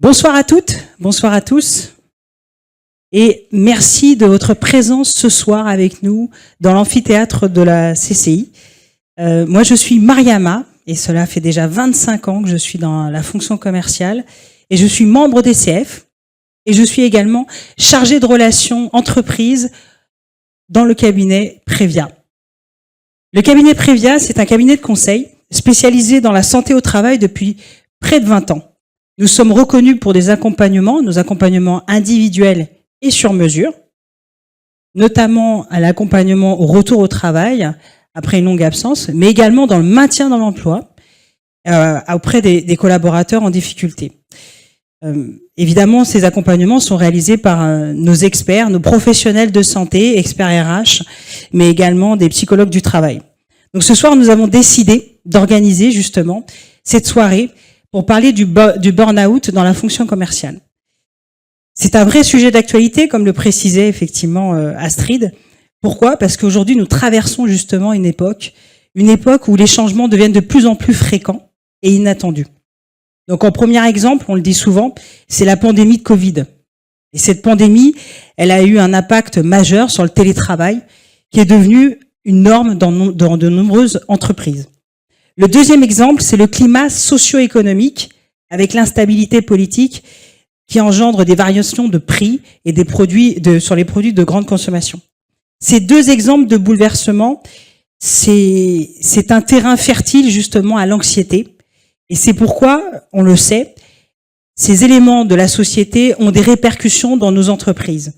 Bonsoir à toutes, bonsoir à tous, et merci de votre présence ce soir avec nous dans l'amphithéâtre de la CCI. Moi, je suis Mariama, et cela fait déjà 25 ans que je suis dans la fonction commerciale, et je suis membre d'ECF, et je suis également chargée de relations entreprises dans le cabinet Previa. Le cabinet Previa, c'est un cabinet de conseil spécialisé dans la santé au travail depuis près de 20 ans. Nous sommes reconnus pour des accompagnements, nos accompagnements individuels et sur mesure, notamment à l'accompagnement au retour au travail après une longue absence, mais également dans le maintien dans l'emploi auprès des collaborateurs en difficulté. Évidemment, ces accompagnements sont réalisés par nos experts, nos professionnels de santé, experts RH, mais également des psychologues du travail. Donc ce soir, nous avons décidé d'organiser justement cette soirée pour parler du burn-out dans la fonction commerciale. C'est un vrai sujet d'actualité, comme le précisait effectivement Astrid. Pourquoi ? Parce qu'aujourd'hui, nous traversons justement une époque où les changements deviennent de plus en plus fréquents et inattendus. Donc en premier exemple, on le dit souvent, c'est la pandémie de Covid. Et cette pandémie, elle a eu un impact majeur sur le télétravail, qui est devenu une norme dans de nombreuses entreprises. Le deuxième exemple, c'est le climat socio-économique avec l'instabilité politique qui engendre des variations de prix et sur les produits de grande consommation. Ces deux exemples de bouleversement, c'est un terrain fertile justement à l'anxiété. Et c'est pourquoi, on le sait, ces éléments de la société ont des répercussions dans nos entreprises.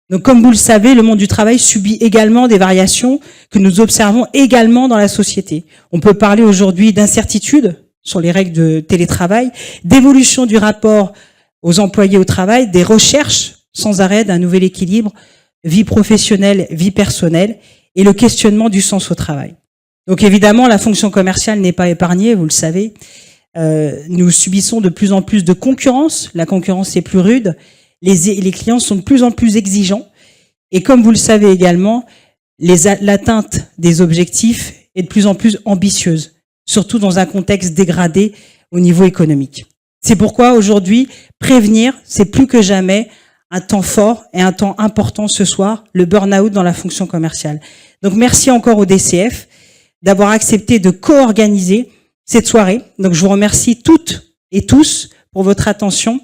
Donc, comme vous le savez, le monde du travail subit également des variations que nous observons également dans la société. On peut parler aujourd'hui d'incertitudes sur les règles de télétravail, d'évolution du rapport aux employés au travail, des recherches sans arrêt d'un nouvel équilibre, vie professionnelle, vie personnelle, et le questionnement du sens au travail. Donc évidemment, la fonction commerciale n'est pas épargnée, vous le savez. Nous subissons de plus en plus de concurrence, la concurrence est plus rude, les clients sont de plus en plus exigeants, et comme vous le savez également, l'atteinte des objectifs est de plus en plus ambitieuse, surtout dans un contexte dégradé au niveau économique. C'est pourquoi aujourd'hui, prévenir, c'est plus que jamais un temps fort et un temps important ce soir, le burn-out dans la fonction commerciale. Donc merci encore au DCF d'avoir accepté de co-organiser cette soirée. Donc je vous remercie toutes et tous pour votre attention.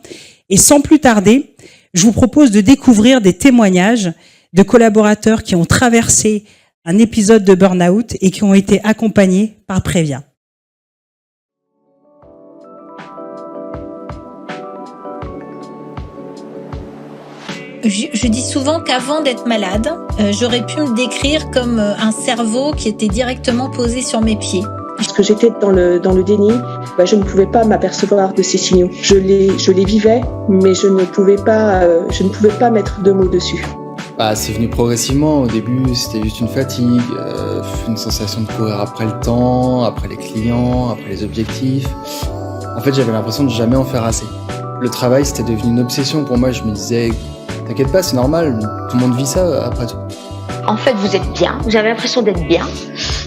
Et sans plus tarder, je vous propose de découvrir des témoignages de collaborateurs qui ont traversé un épisode de burn-out et qui ont été accompagnés par Previa. Je dis souvent qu'avant d'être malade, j'aurais pu me décrire comme un cerveau qui était directement posé sur mes pieds. Puisque j'étais dans le déni, je ne pouvais pas m'apercevoir de ces signaux. Je les vivais, mais je ne pouvais pas mettre de mots dessus. C'est venu progressivement. Au début, c'était juste une fatigue, une sensation de courir après le temps, après les clients, après les objectifs. En fait, j'avais l'impression de jamais en faire assez. Le travail, c'était devenu une obsession pour moi. Je me disais, t'inquiète pas, c'est normal, tout le monde vit ça après tout. En fait, vous êtes bien, vous avez l'impression d'être bien,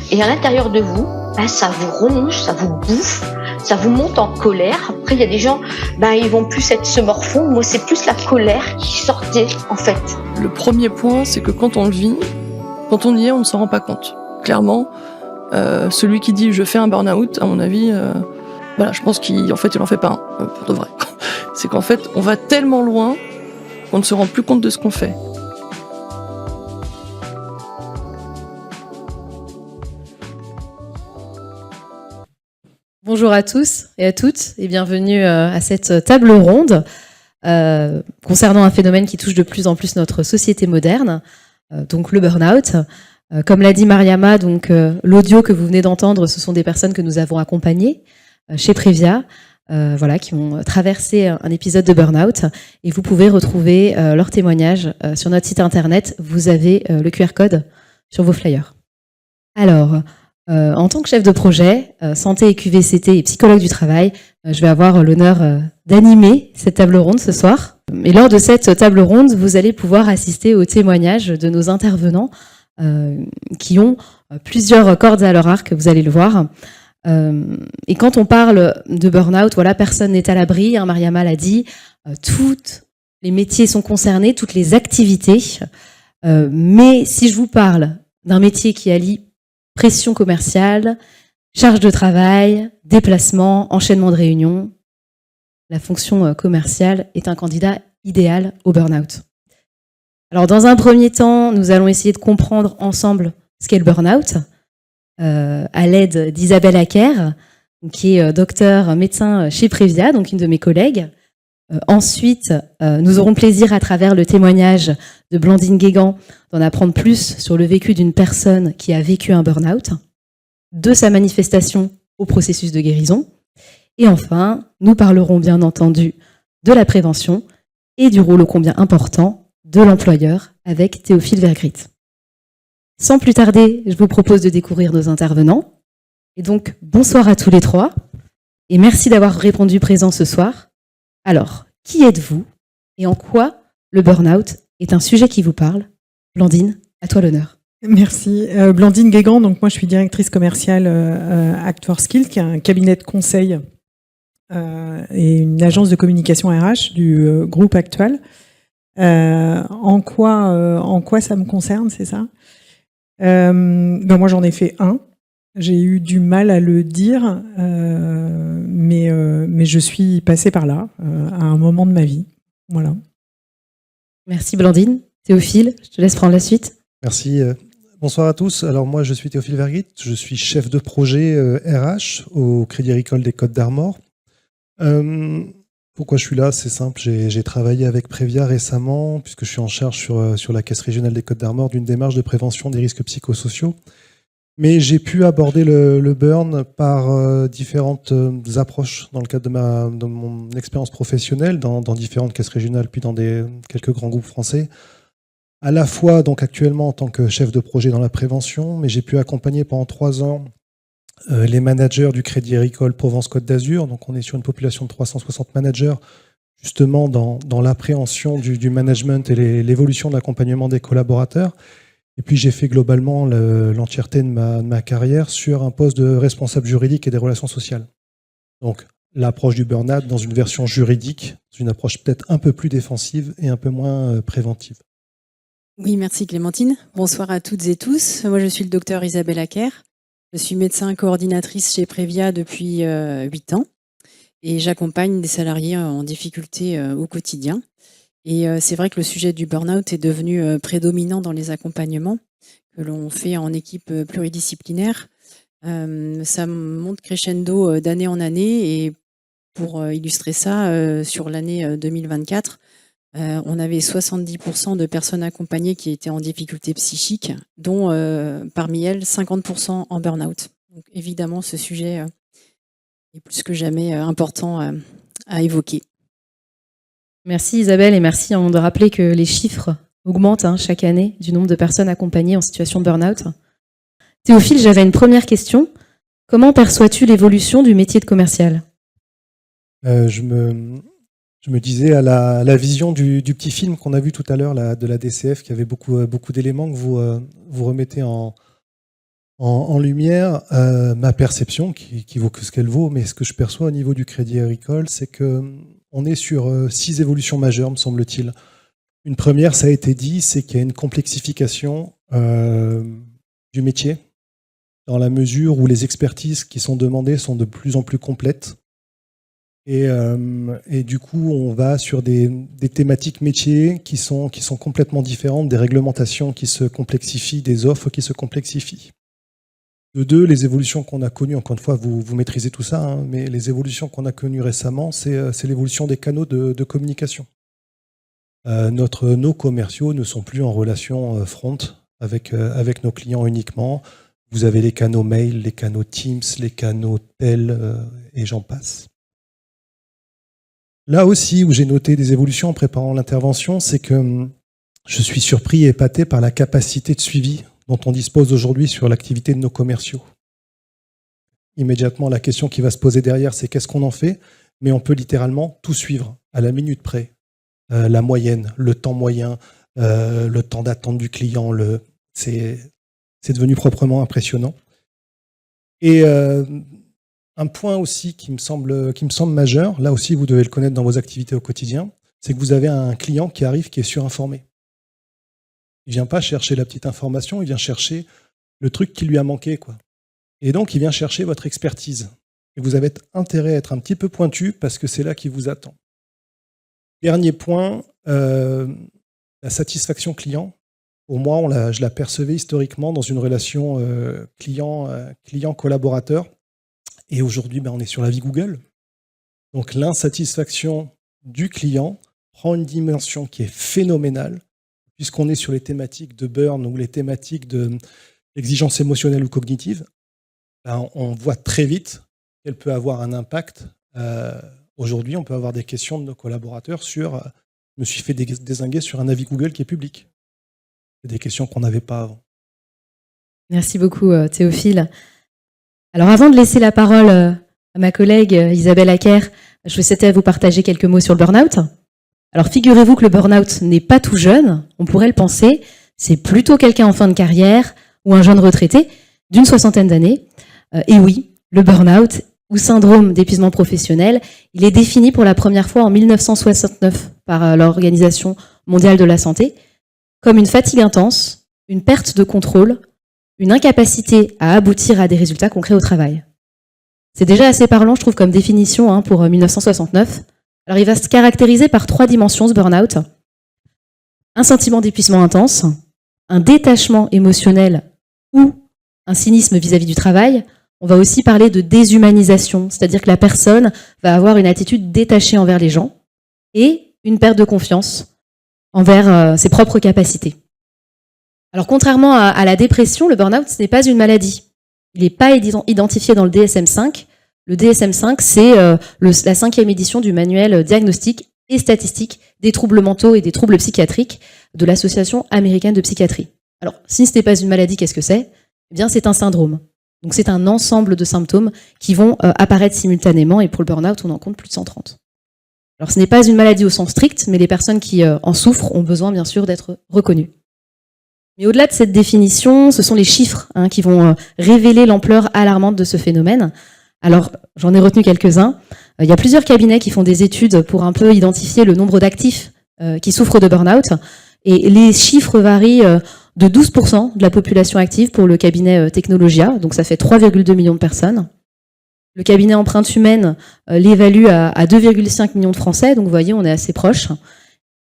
et à l'intérieur de vous, ça vous ronge, ça vous bouffe, ça vous monte en colère. Après, il y a des gens, ils vont plus être se morfondre. Moi, c'est plus la colère qui sortait, en fait. Le premier point, c'est que quand on le vit, quand on y est, on ne s'en rend pas compte. Clairement, celui qui dit « je fais un burn-out », à mon avis, je pense qu'il en fait pas un, pour de vrai. C'est qu'en fait, on va tellement loin qu'on ne se rend plus compte de ce qu'on fait. Bonjour à tous et à toutes et bienvenue à cette table ronde concernant un phénomène qui touche de plus en plus notre société moderne, donc le burn-out. Comme l'a dit Mariama, donc l'audio que vous venez d'entendre, ce sont des personnes que nous avons accompagnées chez Previa, qui ont traversé un épisode de burn-out, et vous pouvez retrouver leurs témoignages sur notre site internet. Vous avez le QR code sur vos flyers. Alors, en tant que chef de projet, santé et QVCT et psychologue du travail, je vais avoir l'honneur d'animer cette table ronde ce soir. Et lors de cette table ronde, vous allez pouvoir assister aux témoignages de nos intervenants qui ont plusieurs cordes à leur arc, vous allez le voir. Et quand on parle de burn-out, voilà, personne n'est à l'abri, hein, Mariama l'a dit, tous les métiers sont concernés, toutes les activités. Mais si je vous parle d'un métier qui allie pression commerciale, charge de travail, déplacement, enchaînement de réunions, la fonction commerciale est un candidat idéal au burn-out. Alors, dans un premier temps, nous allons essayer de comprendre ensemble ce qu'est le burn-out, à l'aide d'Isabelle Acker, qui est docteur médecin chez Previa, donc une de mes collègues. Ensuite, nous aurons plaisir, à travers le témoignage de Blandine Guégan, d'en apprendre plus sur le vécu d'une personne qui a vécu un burn-out, de sa manifestation au processus de guérison. Et enfin, nous parlerons bien entendu de la prévention et du rôle ô combien important de l'employeur avec Théophile Vergrit. Sans plus tarder, je vous propose de découvrir nos intervenants. Et donc, bonsoir à tous les trois et merci d'avoir répondu présent ce soir. Alors, qui êtes-vous et en quoi le burn-out est un sujet qui vous parle? Blandine, à toi l'honneur. Merci. Blandine Guégan, donc moi je suis directrice commerciale Act4Skill, qui est un cabinet de conseil et une agence de communication RH du groupe Actual. En quoi ça me concerne, c'est ça? Moi j'en ai fait un. J'ai eu du mal à le dire, mais je suis passée par là à un moment de ma vie. Voilà. Merci Blandine. Théophile, je te laisse prendre la suite. Merci. Bonsoir à tous. Alors moi je suis Théophile Vergrit, je suis chef de projet RH au Crédit Agricole des Côtes d'Armor. Pourquoi je suis là? C'est simple, j'ai travaillé avec Previa récemment, puisque je suis en charge sur la Caisse régionale des Côtes d'Armor d'une démarche de prévention des risques psychosociaux. Mais j'ai pu aborder le burn par différentes approches dans le cadre de mon expérience professionnelle, dans différentes caisses régionales, puis dans quelques grands groupes français. À la fois, donc actuellement en tant que chef de projet dans la prévention, mais j'ai pu accompagner pendant 3 ans les managers du Crédit Agricole Provence-Côte d'Azur. Donc on est sur une population de 360 managers, justement dans l'appréhension du management et l'évolution de l'accompagnement des collaborateurs. Et puis j'ai fait globalement l'entièreté de ma carrière sur un poste de responsable juridique et des relations sociales. Donc l'approche du burn-out dans une version juridique, une approche peut-être un peu plus défensive et un peu moins préventive. Oui, merci Clémentine. Bonsoir à toutes et tous. Moi je suis le docteur Isabelle Acker. Je suis médecin coordinatrice chez Previa depuis 8 ans et j'accompagne des salariés en difficulté au quotidien. Et c'est vrai que le sujet du burn-out est devenu prédominant dans les accompagnements que l'on fait en équipe pluridisciplinaire. Ça monte crescendo d'année en année et pour illustrer ça, sur l'année 2024, on avait 70% de personnes accompagnées qui étaient en difficulté psychique, dont parmi elles 50% en burn-out. Donc évidemment, ce sujet est plus que jamais important à évoquer. Merci Isabelle et merci de rappeler que les chiffres augmentent chaque année du nombre de personnes accompagnées en situation de burn-out. Théophile, j'avais une première question. Comment perçois-tu l'évolution du métier de commercial? Je me disais à la vision du petit film qu'on a vu tout à l'heure de la DCF, qui avait beaucoup d'éléments que vous remettez en lumière. Ma perception, qui vaut que ce qu'elle vaut, mais ce que je perçois au niveau du Crédit Agricole, c'est qu'on est sur 6 évolutions majeures, me semble-t-il. Une première, ça a été dit, c'est qu'il y a une complexification du métier, dans la mesure où les expertises qui sont demandées sont de plus en plus complètes. Et du coup, on va sur des thématiques métiers qui sont complètement différentes, des réglementations qui se complexifient, des offres qui se complexifient. De deux, les évolutions qu'on a connues, encore une fois, vous maîtrisez tout ça, mais les évolutions qu'on a connues récemment, c'est l'évolution des canaux de communication. Nos commerciaux ne sont plus en relation front avec nos clients uniquement. Vous avez les canaux mail, les canaux Teams, les canaux tel, et j'en passe. Là aussi, où j'ai noté des évolutions en préparant l'intervention, c'est que je suis surpris et épaté par la capacité de suivi dont on dispose aujourd'hui sur l'activité de nos commerciaux. Immédiatement, la question qui va se poser derrière, c'est qu'est-ce qu'on en fait? Mais on peut littéralement tout suivre, à la minute près. La moyenne, le temps moyen, le temps d'attente du client, c'est devenu proprement impressionnant. Et Un point aussi qui me semble majeur, là aussi vous devez le connaître dans vos activités au quotidien, c'est que vous avez un client qui arrive qui est surinformé. Il vient pas chercher la petite information, il vient chercher le truc qui lui a manqué, quoi. Et donc il vient chercher votre expertise. Et vous avez intérêt à être un petit peu pointu parce que c'est là qu'il vous attend. Dernier point, la satisfaction client. Pour moi, je la percevais historiquement dans une relation client-collaborateur. Et aujourd'hui, on est sur la vie Google. Donc l'insatisfaction du client prend une dimension qui est phénoménale, puisqu'on est sur les thématiques de burn ou les thématiques d'exigence émotionnelle ou cognitive. On voit très vite qu'elle peut avoir un impact. Aujourd'hui, on peut avoir des questions de nos collaborateurs sur je me suis fait dézinguer sur un avis Google qui est public. C'est des questions qu'on n'avait pas avant. Merci beaucoup, Théophile. Alors, avant de laisser la parole à ma collègue Isabelle Acker, je souhaitais vous partager quelques mots sur le burn-out. Alors, figurez-vous que le burn-out n'est pas tout jeune. On pourrait le penser. C'est plutôt quelqu'un en fin de carrière ou un jeune retraité d'une 60aine d'années. Et oui, le burn-out ou syndrome d'épuisement professionnel, il est défini pour la première fois en 1969 par l'Organisation mondiale de la santé comme une fatigue intense, une perte de contrôle, une incapacité à aboutir à des résultats concrets au travail. C'est déjà assez parlant, je trouve, comme définition pour 1969. Alors, il va se caractériser par 3 dimensions, ce burn-out. Un sentiment d'épuisement intense, un détachement émotionnel ou un cynisme vis-à-vis du travail. On va aussi parler de déshumanisation, c'est-à-dire que la personne va avoir une attitude détachée envers les gens et une perte de confiance envers ses propres capacités. Alors, contrairement à la dépression, le burn-out, ce n'est pas une maladie. Il n'est pas identifié dans le DSM-5. Le DSM-5, c'est la 5e édition du manuel diagnostique et statistique des troubles mentaux et des troubles psychiatriques de l'Association américaine de psychiatrie. Alors, si ce n'est pas une maladie, qu'est-ce que c'est ? Eh bien, c'est un syndrome. Donc, c'est un ensemble de symptômes qui vont apparaître simultanément, et pour le burn-out, on en compte plus de 130. Alors, ce n'est pas une maladie au sens strict, mais les personnes qui en souffrent ont besoin, bien sûr, d'être reconnues. Mais au-delà de cette définition, ce sont les chiffres qui vont révéler l'ampleur alarmante de ce phénomène. Alors, j'en ai retenu quelques-uns. Il y a plusieurs cabinets qui font des études pour un peu identifier le nombre d'actifs qui souffrent de burn-out. Et les chiffres varient de 12% de la population active pour le cabinet Technologia, donc ça fait 3,2 millions de personnes. Le cabinet Empreinte Humaine l'évalue à 2,5 millions de Français, donc vous voyez, on est assez proche.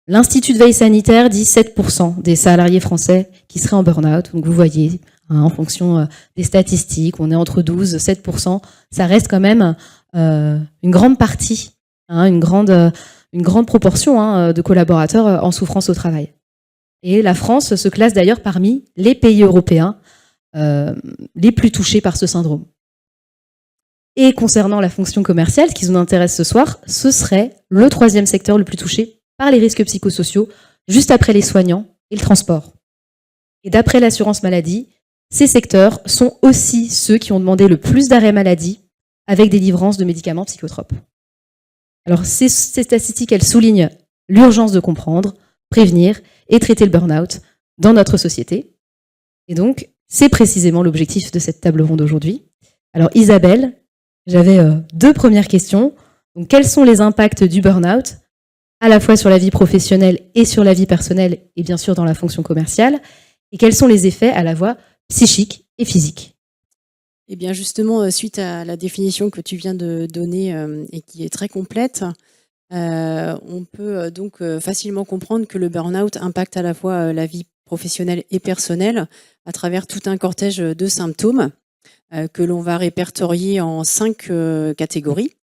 L'Institut de veille sanitaire dit 7% des salariés français qui seraient en burn-out. Donc vous voyez, en fonction des statistiques, on est entre 12 et 7%. Ça reste quand même une grande partie, une grande proportion de collaborateurs en souffrance au travail. Et la France se classe d'ailleurs parmi les pays européens les plus touchés par ce syndrome. Et concernant la fonction commerciale, ce qui nous intéresse ce soir, ce serait le 3e secteur le plus touché par les risques psychosociaux, juste après les soignants et le transport. Et d'après l'assurance maladie, ces secteurs sont aussi ceux qui ont demandé le plus d'arrêts maladie avec délivrance de médicaments psychotropes. Alors ces statistiques, elles soulignent l'urgence de comprendre, prévenir et traiter le burn-out dans notre société. Et donc, c'est précisément l'objectif de cette table ronde aujourd'hui. Alors Isabelle, j'avais 2 premières questions. Donc, quels sont les impacts du burn-out à la fois sur la vie professionnelle et sur la vie personnelle, et bien sûr dans la fonction commerciale, et quels sont les effets à la fois psychiques et physiques ? Eh bien justement, suite à la définition que tu viens de donner et qui est très complète, on peut donc facilement comprendre que le burn-out impacte à la fois la vie professionnelle et personnelle à travers tout un cortège de symptômes que l'on va répertorier en 5 catégories.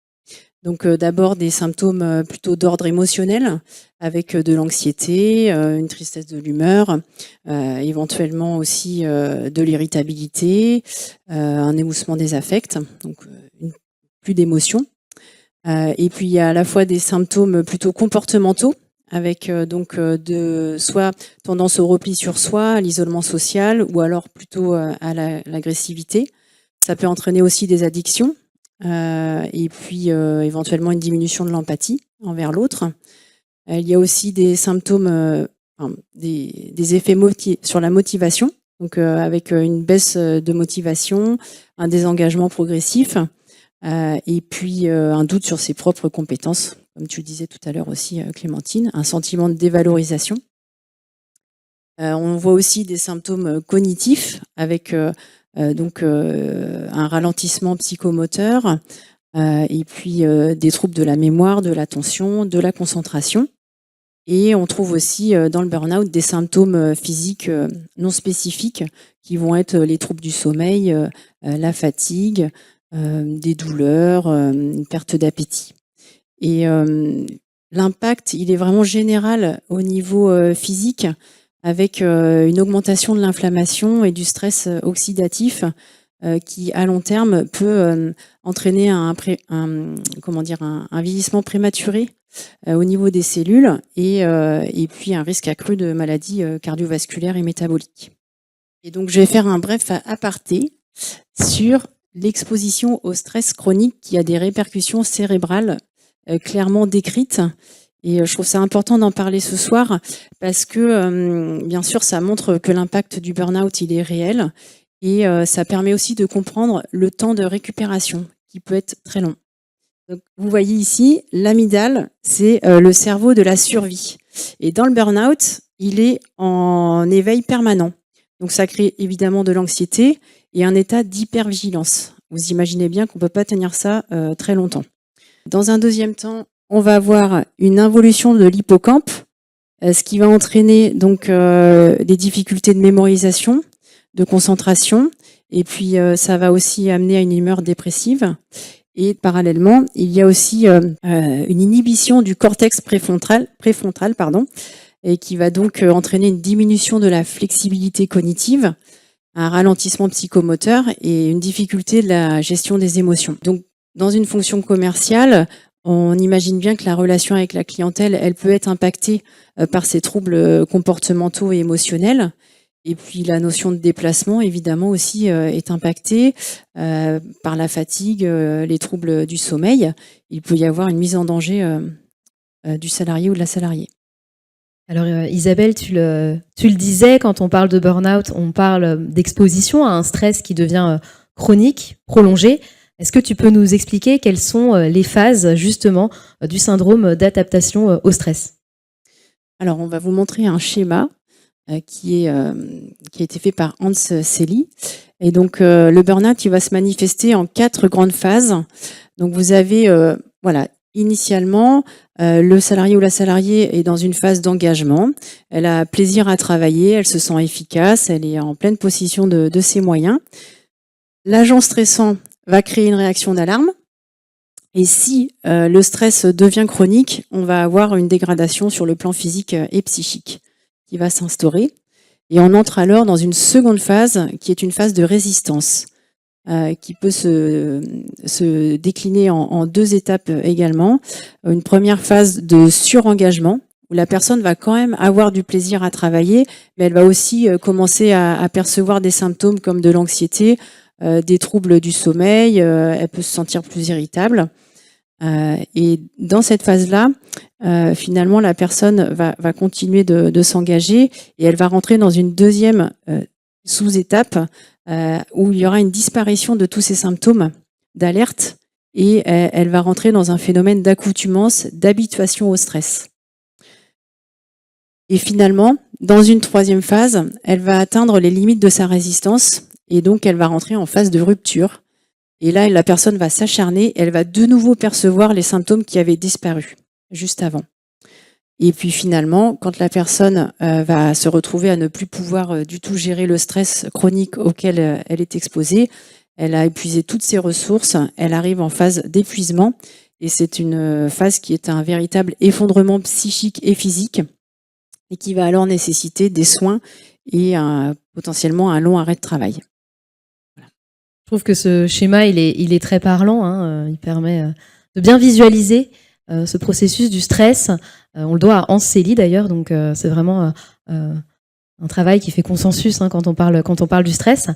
Donc d'abord des symptômes plutôt d'ordre émotionnel, avec de l'anxiété, une tristesse de l'humeur, éventuellement aussi de l'irritabilité, un émoussement des affects, donc plus d'émotions. Et puis il y a à la fois des symptômes plutôt comportementaux, avec donc de soit tendance au repli sur soi, à l'isolement social, ou alors plutôt à l'agressivité. Ça peut entraîner aussi des addictions. Et puis éventuellement une diminution de l'empathie envers l'autre. Il y a aussi des symptômes, des effets sur la motivation, donc avec une baisse de motivation, un désengagement progressif, et puis un doute sur ses propres compétences, comme tu le disais tout à l'heure aussi, Clémentine, un sentiment de dévalorisation. On voit aussi des symptômes cognitifs avec un ralentissement psychomoteur et puis des troubles de la mémoire, de l'attention, de la concentration. Et on trouve aussi dans le burn-out des symptômes physiques non spécifiques qui vont être les troubles du sommeil, la fatigue, des douleurs, une perte d'appétit. Et l'impact, il est vraiment général au niveau physique, avec une augmentation de l'inflammation et du stress oxydatif qui, à long terme, peut entraîner un vieillissement prématuré au niveau des cellules et puis un risque accru de maladies cardiovasculaires et métaboliques. Et donc, je vais faire un bref aparté sur l'exposition au stress chronique qui a des répercussions cérébrales clairement décrites. Et je trouve ça important d'en parler ce soir parce que, bien sûr, ça montre que l'impact du burn-out, il est réel et ça permet aussi de comprendre le temps de récupération qui peut être très long. Donc, vous voyez ici, l'amygdale, c'est le cerveau de la survie. Et dans le burn-out, il est en éveil permanent. Donc, ça crée évidemment de l'anxiété et un état d'hypervigilance. Vous imaginez bien qu'on ne peut pas tenir ça très longtemps. Dans un deuxième temps, on va avoir une involution de l'hippocampe, ce qui va entraîner donc des difficultés de mémorisation, de concentration, et puis ça va aussi amener à une humeur dépressive. Et parallèlement, il y a aussi une inhibition du cortex préfrontal, et qui va donc entraîner une diminution de la flexibilité cognitive, un ralentissement psychomoteur et une difficulté de la gestion des émotions. Donc, dans une fonction commerciale, on imagine bien que la relation avec la clientèle, elle peut être impactée par ces troubles comportementaux et émotionnels. Et puis la notion de déplacement, évidemment, aussi est impactée par la fatigue, les troubles du sommeil. Il peut y avoir une mise en danger du salarié ou de la salariée. Alors Isabelle, tu le disais, quand on parle de burn-out, on parle d'exposition à un stress qui devient chronique, prolongé. Est-ce que tu peux nous expliquer quelles sont les phases justement du syndrome d'adaptation au stress? Alors on va vous montrer un schéma qui a été fait par Hans Selye. Et donc le burn-out, il va se manifester en 4 grandes phases. Donc vous avez initialement le salarié ou la salariée est dans une phase d'engagement. Elle a plaisir à travailler, elle se sent efficace, elle est en pleine possession de ses moyens. L'agent stressant va créer une réaction d'alarme. Et si le stress devient chronique, on va avoir une dégradation sur le plan physique et psychique qui va s'instaurer. Et on entre alors dans une seconde phase qui est une phase de résistance qui peut se décliner en 2 étapes également. Une première phase de surengagement où la personne va quand même avoir du plaisir à travailler, mais elle va aussi commencer à percevoir des symptômes comme de l'anxiété, des troubles du sommeil, elle peut se sentir plus irritable. Et dans cette phase-là, finalement, la personne va continuer de s'engager et elle va rentrer dans une deuxième sous-étape où il y aura une disparition de tous ces symptômes d'alerte et elle va rentrer dans un phénomène d'accoutumance, d'habituation au stress. Et finalement, dans une troisième phase, elle va atteindre les limites de sa résistance et donc elle va rentrer en phase de rupture. Et là, la personne va s'acharner, elle va de nouveau percevoir les symptômes qui avaient disparu juste avant. Et puis finalement, quand la personne va se retrouver à ne plus pouvoir du tout gérer le stress chronique auquel elle est exposée, elle a épuisé toutes ses ressources, elle arrive en phase d'épuisement. Et c'est une phase qui est un véritable effondrement psychique et physique et qui va alors nécessiter des soins et potentiellement un long arrêt de travail. Je trouve que ce schéma, il est très parlant. Hein. Il permet de bien visualiser ce processus du stress. On le doit à Hans Selye d'ailleurs, donc c'est vraiment un travail qui fait consensus quand on parle du stress.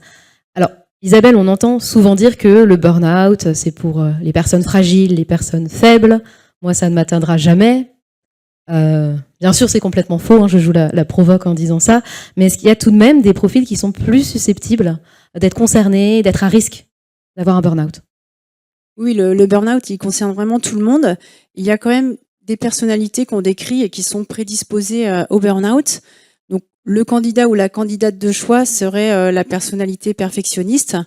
Alors, Isabelle, on entend souvent dire que le burn-out, c'est pour les personnes fragiles, les personnes faibles. Moi, ça ne m'atteindra jamais. Bien sûr, c'est complètement faux. Hein, je joue la provoque en disant ça. Mais est-ce qu'il y a tout de même des profils qui sont plus susceptibles d'être concernés, d'être à risque d'avoir un burn-out? Oui, le burn-out, il concerne vraiment tout le monde. Il y a quand même des personnalités qu'on décrit et qui sont prédisposées au burn-out. Donc, le candidat ou la candidate de choix serait la personnalité perfectionniste,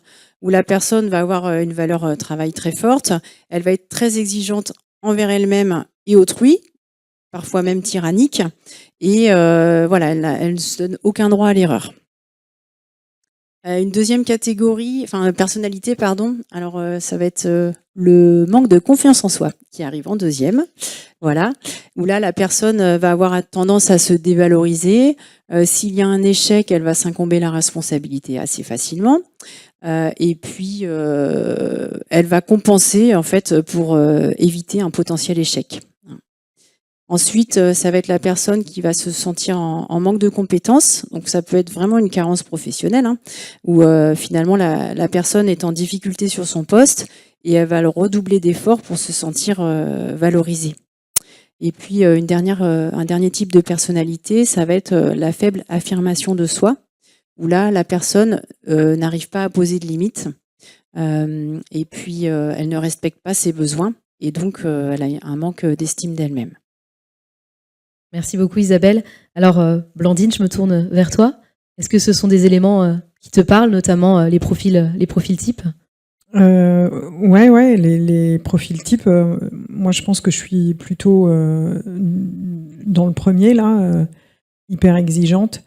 où la personne va avoir une valeur travail très forte. Elle va être très exigeante envers elle-même et autrui, parfois même tyrannique. Et voilà, elle ne se donne aucun droit à l'erreur. Une deuxième catégorie, enfin personnalité, pardon. Alors ça va être le manque de confiance en soi qui arrive en deuxième. Voilà, où là la personne va avoir tendance à se dévaloriser. S'il y a un échec, elle va s'incomber la responsabilité assez facilement. Et puis elle va compenser en fait pour éviter un potentiel échec. Ensuite, ça va être la personne qui va se sentir en manque de compétences. Donc, ça peut être vraiment une carence professionnelle, hein, où finalement la personne est en difficulté sur son poste et elle va le redoubler d'efforts pour se sentir valorisée. Et puis, un dernier type de personnalité, ça va être la faible affirmation de soi, où là, la personne n'arrive pas à poser de limites et puis elle ne respecte pas ses besoins et donc elle a un manque d'estime d'elle-même. Merci beaucoup Isabelle. Alors Blandine, je me tourne vers toi. Est-ce que ce sont des éléments qui te parlent, notamment les profils types? Ouais, les profils types. Moi, je pense que je suis plutôt dans le premier là, hyper exigeante.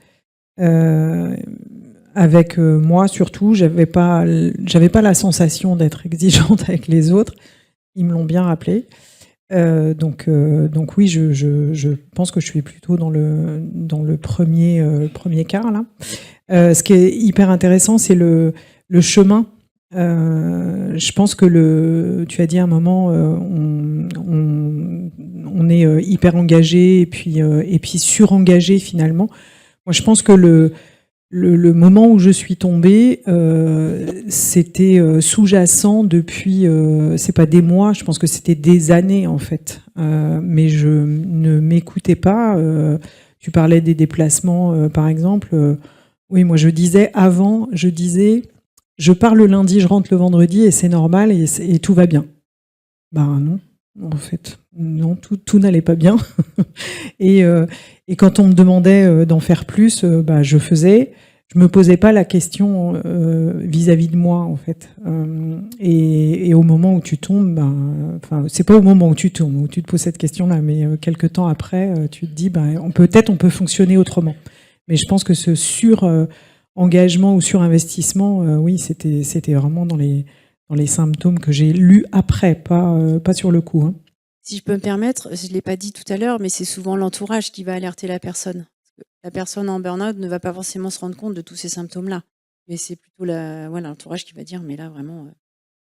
Avec moi surtout, j'avais pas la sensation d'être exigeante avec les autres. Ils me l'ont bien rappelé. Donc oui, je pense que je suis plutôt dans le premier quart là. Ce qui est hyper intéressant, c'est le chemin. Je pense que tu as dit à un moment, on est hyper engagé et puis surengagé finalement. Moi, je pense que le moment où je suis tombée, c'était sous-jacent depuis, c'est pas des mois, je pense que c'était des années en fait. Mais je ne m'écoutais pas. Tu parlais des déplacements, par exemple. Oui, moi je disais, je pars le lundi, je rentre le vendredi et c'est normal et tout va bien. Ben non, en fait, non, tout n'allait pas bien. Et quand on me demandait d'en faire plus, je faisais. Je me posais pas la question vis-à-vis de moi, en fait. Et au moment où tu tombes, c'est pas au moment où tu tombes où tu te poses cette question-là, mais quelques temps après, tu te dis, peut-être on peut fonctionner autrement. Mais je pense que ce sur-engagement ou surinvestissement, oui, c'était vraiment dans les symptômes que j'ai lus après, pas sur le coup. Hein. Si je peux me permettre, je ne l'ai pas dit tout à l'heure, mais c'est souvent l'entourage qui va alerter la personne. La personne en burn-out ne va pas forcément se rendre compte de tous ces symptômes-là. Mais c'est plutôt l'entourage qui va dire, mais là, vraiment,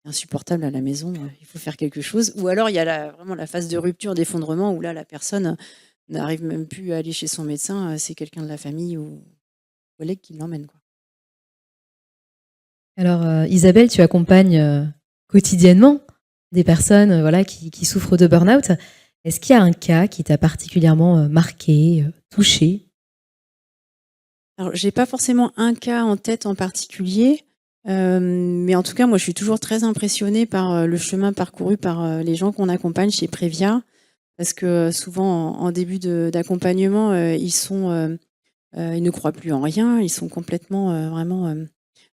c'est insupportable à la maison, il faut faire quelque chose. Ou alors, il y a vraiment la phase de rupture, d'effondrement, où là, la personne n'arrive même plus à aller chez son médecin, c'est quelqu'un de la famille ou collègue qui l'emmène, quoi. Alors, Isabelle, tu accompagnes quotidiennement des personnes qui souffrent de burn-out. Est-ce qu'il y a un cas qui t'a particulièrement marqué, touché? Alors, j'ai pas forcément un cas en tête en particulier, mais en tout cas, moi, je suis toujours très impressionnée par le chemin parcouru par les gens qu'on accompagne chez Previa, parce que souvent, en début d'accompagnement, ils ne croient plus en rien, ils sont complètement vraiment,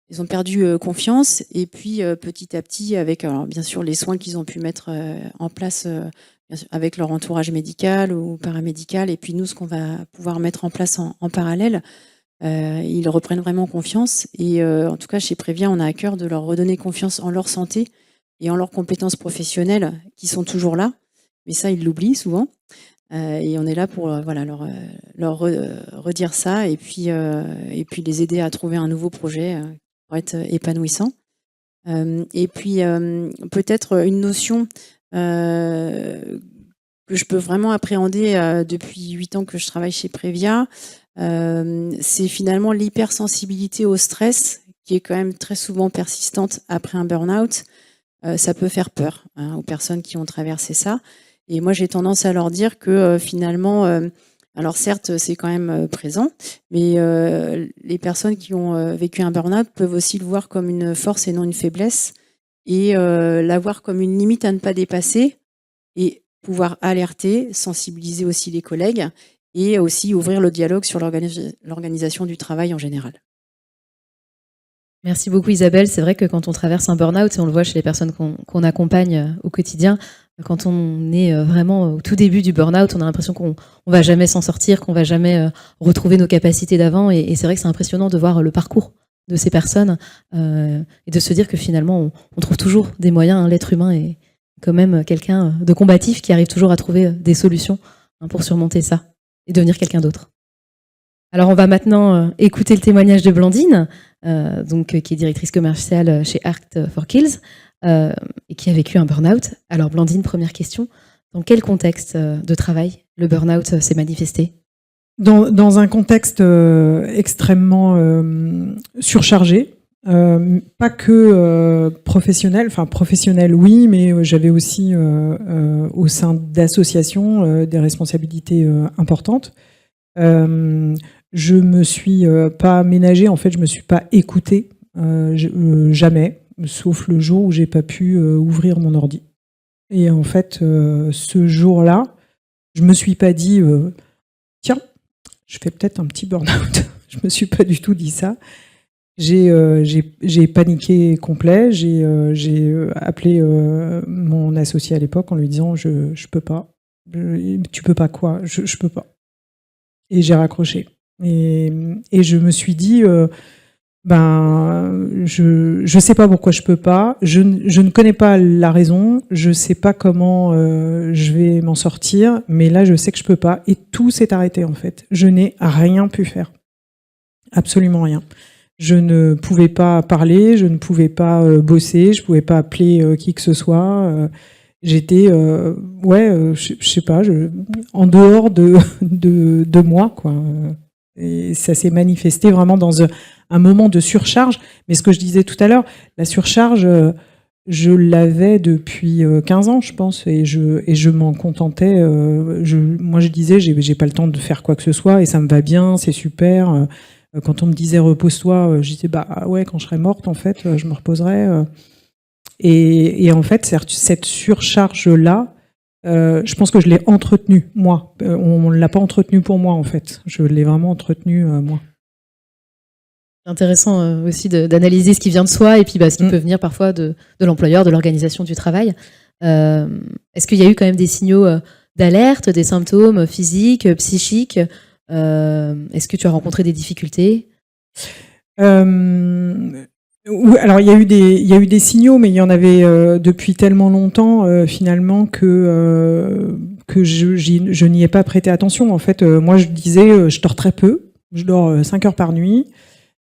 ils ont perdu confiance, et puis petit à petit, avec alors, bien sûr les soins qu'ils ont pu mettre en place bien sûr, avec leur entourage médical ou paramédical, et puis nous, ce qu'on va pouvoir mettre en place en parallèle. Ils reprennent vraiment confiance et en tout cas chez Previa, on a à cœur de leur redonner confiance en leur santé et en leurs compétences professionnelles qui sont toujours là, mais ça ils l'oublient souvent et on est là pour leur redire ça et puis les aider à trouver un nouveau projet pour être épanouissant. Et puis peut-être une notion que je peux vraiment appréhender depuis 8 ans que je travaille chez Previa. C'est finalement l'hypersensibilité au stress qui est quand même très souvent persistante après un burn-out. Ça peut faire peur aux personnes qui ont traversé ça. Et moi, j'ai tendance à leur dire que finalement, alors certes, c'est quand même présent, mais les personnes qui ont vécu un burn-out peuvent aussi le voir comme une force et non une faiblesse. et l'avoir comme une limite à ne pas dépasser et pouvoir alerter, sensibiliser aussi les collègues et aussi ouvrir le dialogue sur l'organisation du travail en général. Merci beaucoup Isabelle. C'est vrai que quand on traverse un burn-out, et on le voit chez les personnes qu'on accompagne au quotidien, quand on est vraiment au tout début du burn-out, on a l'impression qu'on va jamais s'en sortir, qu'on va jamais retrouver nos capacités d'avant. Et c'est vrai que c'est impressionnant de voir le parcours de ces personnes et de se dire que finalement, on trouve toujours des moyens. Hein. L'être humain est quand même quelqu'un de combatif qui arrive toujours à trouver des solutions pour surmonter ça et devenir quelqu'un d'autre. Alors on va maintenant écouter le témoignage de Blandine, qui est directrice commerciale chez Act for Kills et qui a vécu un burn-out. Alors Blandine, première question, dans quel contexte de travail le burn-out s'est manifesté ? Dans un contexte extrêmement surchargé, pas que professionnel, enfin professionnel oui, mais j'avais aussi au sein d'associations des responsabilités importantes. Je me suis pas ménagée, en fait, je me suis pas écoutée jamais, sauf le jour où j'ai pas pu ouvrir mon ordi. Et en fait, ce jour-là, je me suis pas dit tiens, je fais peut-être un petit burn-out. Je me suis pas du tout dit ça. J'ai paniqué complet. J'ai appelé mon associé à l'époque en lui disant je peux pas. Tu peux pas quoi ? Je peux pas. Et j'ai raccroché. Et je me suis dit, je sais pas pourquoi je peux pas, je ne connais pas la raison, je sais pas comment je vais m'en sortir, mais là je sais que je peux pas. Et tout s'est arrêté en fait. Je n'ai rien pu faire. Absolument rien. Je ne pouvais pas parler, je ne pouvais pas bosser, je pouvais pas appeler qui que ce soit. J'étais, je sais pas, en dehors de moi, quoi. Et ça s'est manifesté vraiment dans un moment de surcharge. Mais ce que je disais tout à l'heure, la surcharge, je l'avais depuis 15 ans, je pense, et je m'en contentais. Moi, je disais, j'ai pas le temps de faire quoi que ce soit, et ça me va bien, c'est super. Quand on me disait repose-toi, je disais bah ouais, quand je serai morte, en fait, je me reposerai. Et en fait, cette surcharge-là, je pense que je l'ai entretenue, moi. On ne l'a pas entretenue pour moi, en fait. Je l'ai vraiment entretenue, moi. C'est intéressant aussi d'analyser ce qui vient de soi et puis ce qui peut venir parfois de l'employeur, de l'organisation du travail. Est-ce qu'il y a eu quand même des signaux d'alerte, des symptômes physiques, psychiques ? Est-ce que tu as rencontré des difficultés ? Alors il y a eu des signaux, mais il y en avait depuis tellement longtemps finalement que je n'y ai pas prêté attention. En fait, moi je disais, je dors très peu, je dors 5 heures par nuit,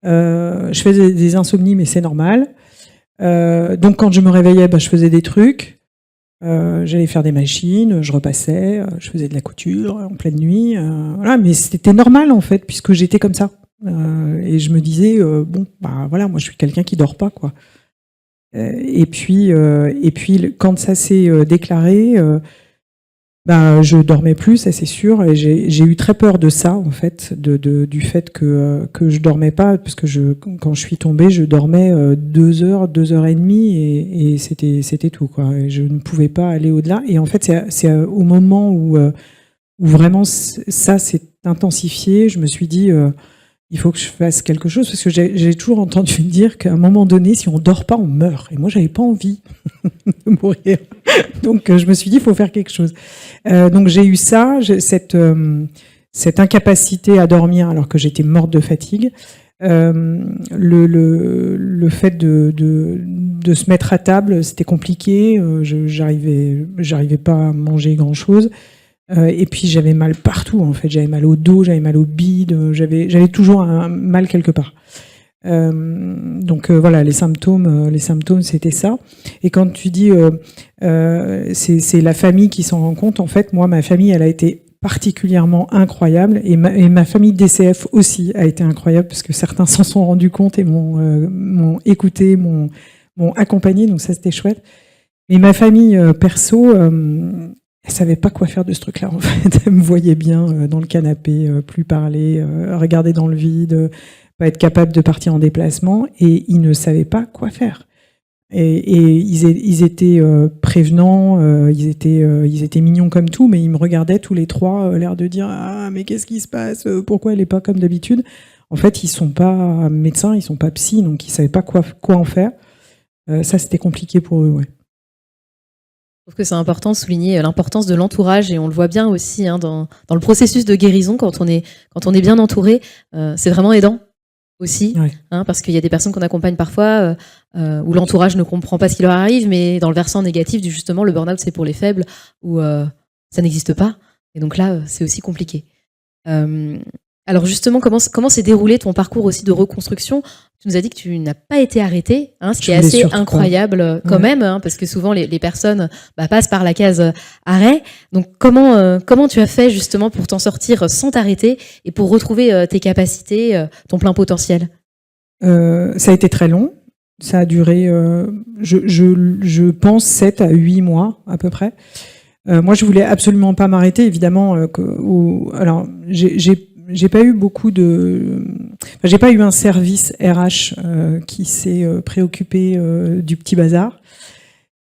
je fais des insomnies, mais c'est normal. Donc quand je me réveillais, je faisais des trucs, j'allais faire des machines, je repassais, je faisais de la couture en pleine nuit, voilà, mais c'était normal en fait puisque j'étais comme ça. Et je me disais voilà, moi je suis quelqu'un qui dort pas, quoi. Et puis quand ça s'est déclaré, je dormais plus, ça c'est sûr, et j'ai eu très peur de ça en fait, du fait que je dormais pas, parce que quand je suis tombée, je dormais 2 heures, 2 heures et demie, et c'était tout, quoi. Et je ne pouvais pas aller au-delà. Et en fait c'est au moment où vraiment ça s'est intensifié, je me suis dit il faut que je fasse quelque chose, parce que j'ai toujours entendu dire qu'à un moment donné, si on dort pas, on meurt. Et moi, j'avais pas envie de mourir. Donc, je me suis dit, il faut faire quelque chose. Donc, j'ai eu ça, cette incapacité à dormir alors que j'étais morte de fatigue. Le fait de se mettre à table, c'était compliqué. J'arrivais pas à manger grand-chose. Et puis j'avais mal partout en fait, j'avais mal au dos, j'avais mal au bide, j'avais toujours un mal quelque part. Donc voilà, les symptômes c'était ça. Et quand tu dis c'est la famille qui s'en rend compte, en fait moi ma famille elle a été particulièrement incroyable, et ma famille DCF aussi a été incroyable, parce que certains s'en sont rendus compte et m'ont écouté, m'ont accompagné, donc ça c'était chouette. Mais ma famille perso, elle savait pas quoi faire de ce truc-là, en fait. Elle me voyait bien dans le canapé, plus parler, regarder dans le vide, pas être capable de partir en déplacement, et ils ne savaient pas quoi faire. Et ils étaient prévenants, ils étaient mignons comme tout, mais ils me regardaient tous les trois, l'air de dire ah mais qu'est-ce qui se passe, pourquoi elle est pas comme d'habitude. En fait, ils sont pas médecins, ils sont pas psy, donc ils savaient pas quoi en faire. Ça, c'était compliqué pour eux, ouais. Je trouve que c'est important de souligner l'importance de l'entourage, et on le voit bien aussi dans le processus de guérison, quand on est bien entouré, c'est vraiment aidant aussi, Ouais. parce qu'il y a des personnes qu'on accompagne parfois où l'entourage ne comprend pas ce qui leur arrive, mais dans le versant négatif justement, le burn-out c'est pour les faibles, où ça n'existe pas, et donc là c'est aussi compliqué. Alors justement, comment s'est déroulé ton parcours aussi de reconstruction? Tu nous as dit que tu n'as pas été arrêté, ce qui est assez incroyable quand même, parce que souvent les personnes passent par la case arrêt. Donc comment tu as fait justement pour t'en sortir sans t'arrêter et pour retrouver tes capacités, ton plein potentiel? Ça a été très long. Ça a duré, je pense, 7 à 8 mois à peu près. Moi, je voulais absolument pas m'arrêter, évidemment. Alors, j'ai pas eu j'ai pas eu un service RH qui s'est préoccupé du petit bazar.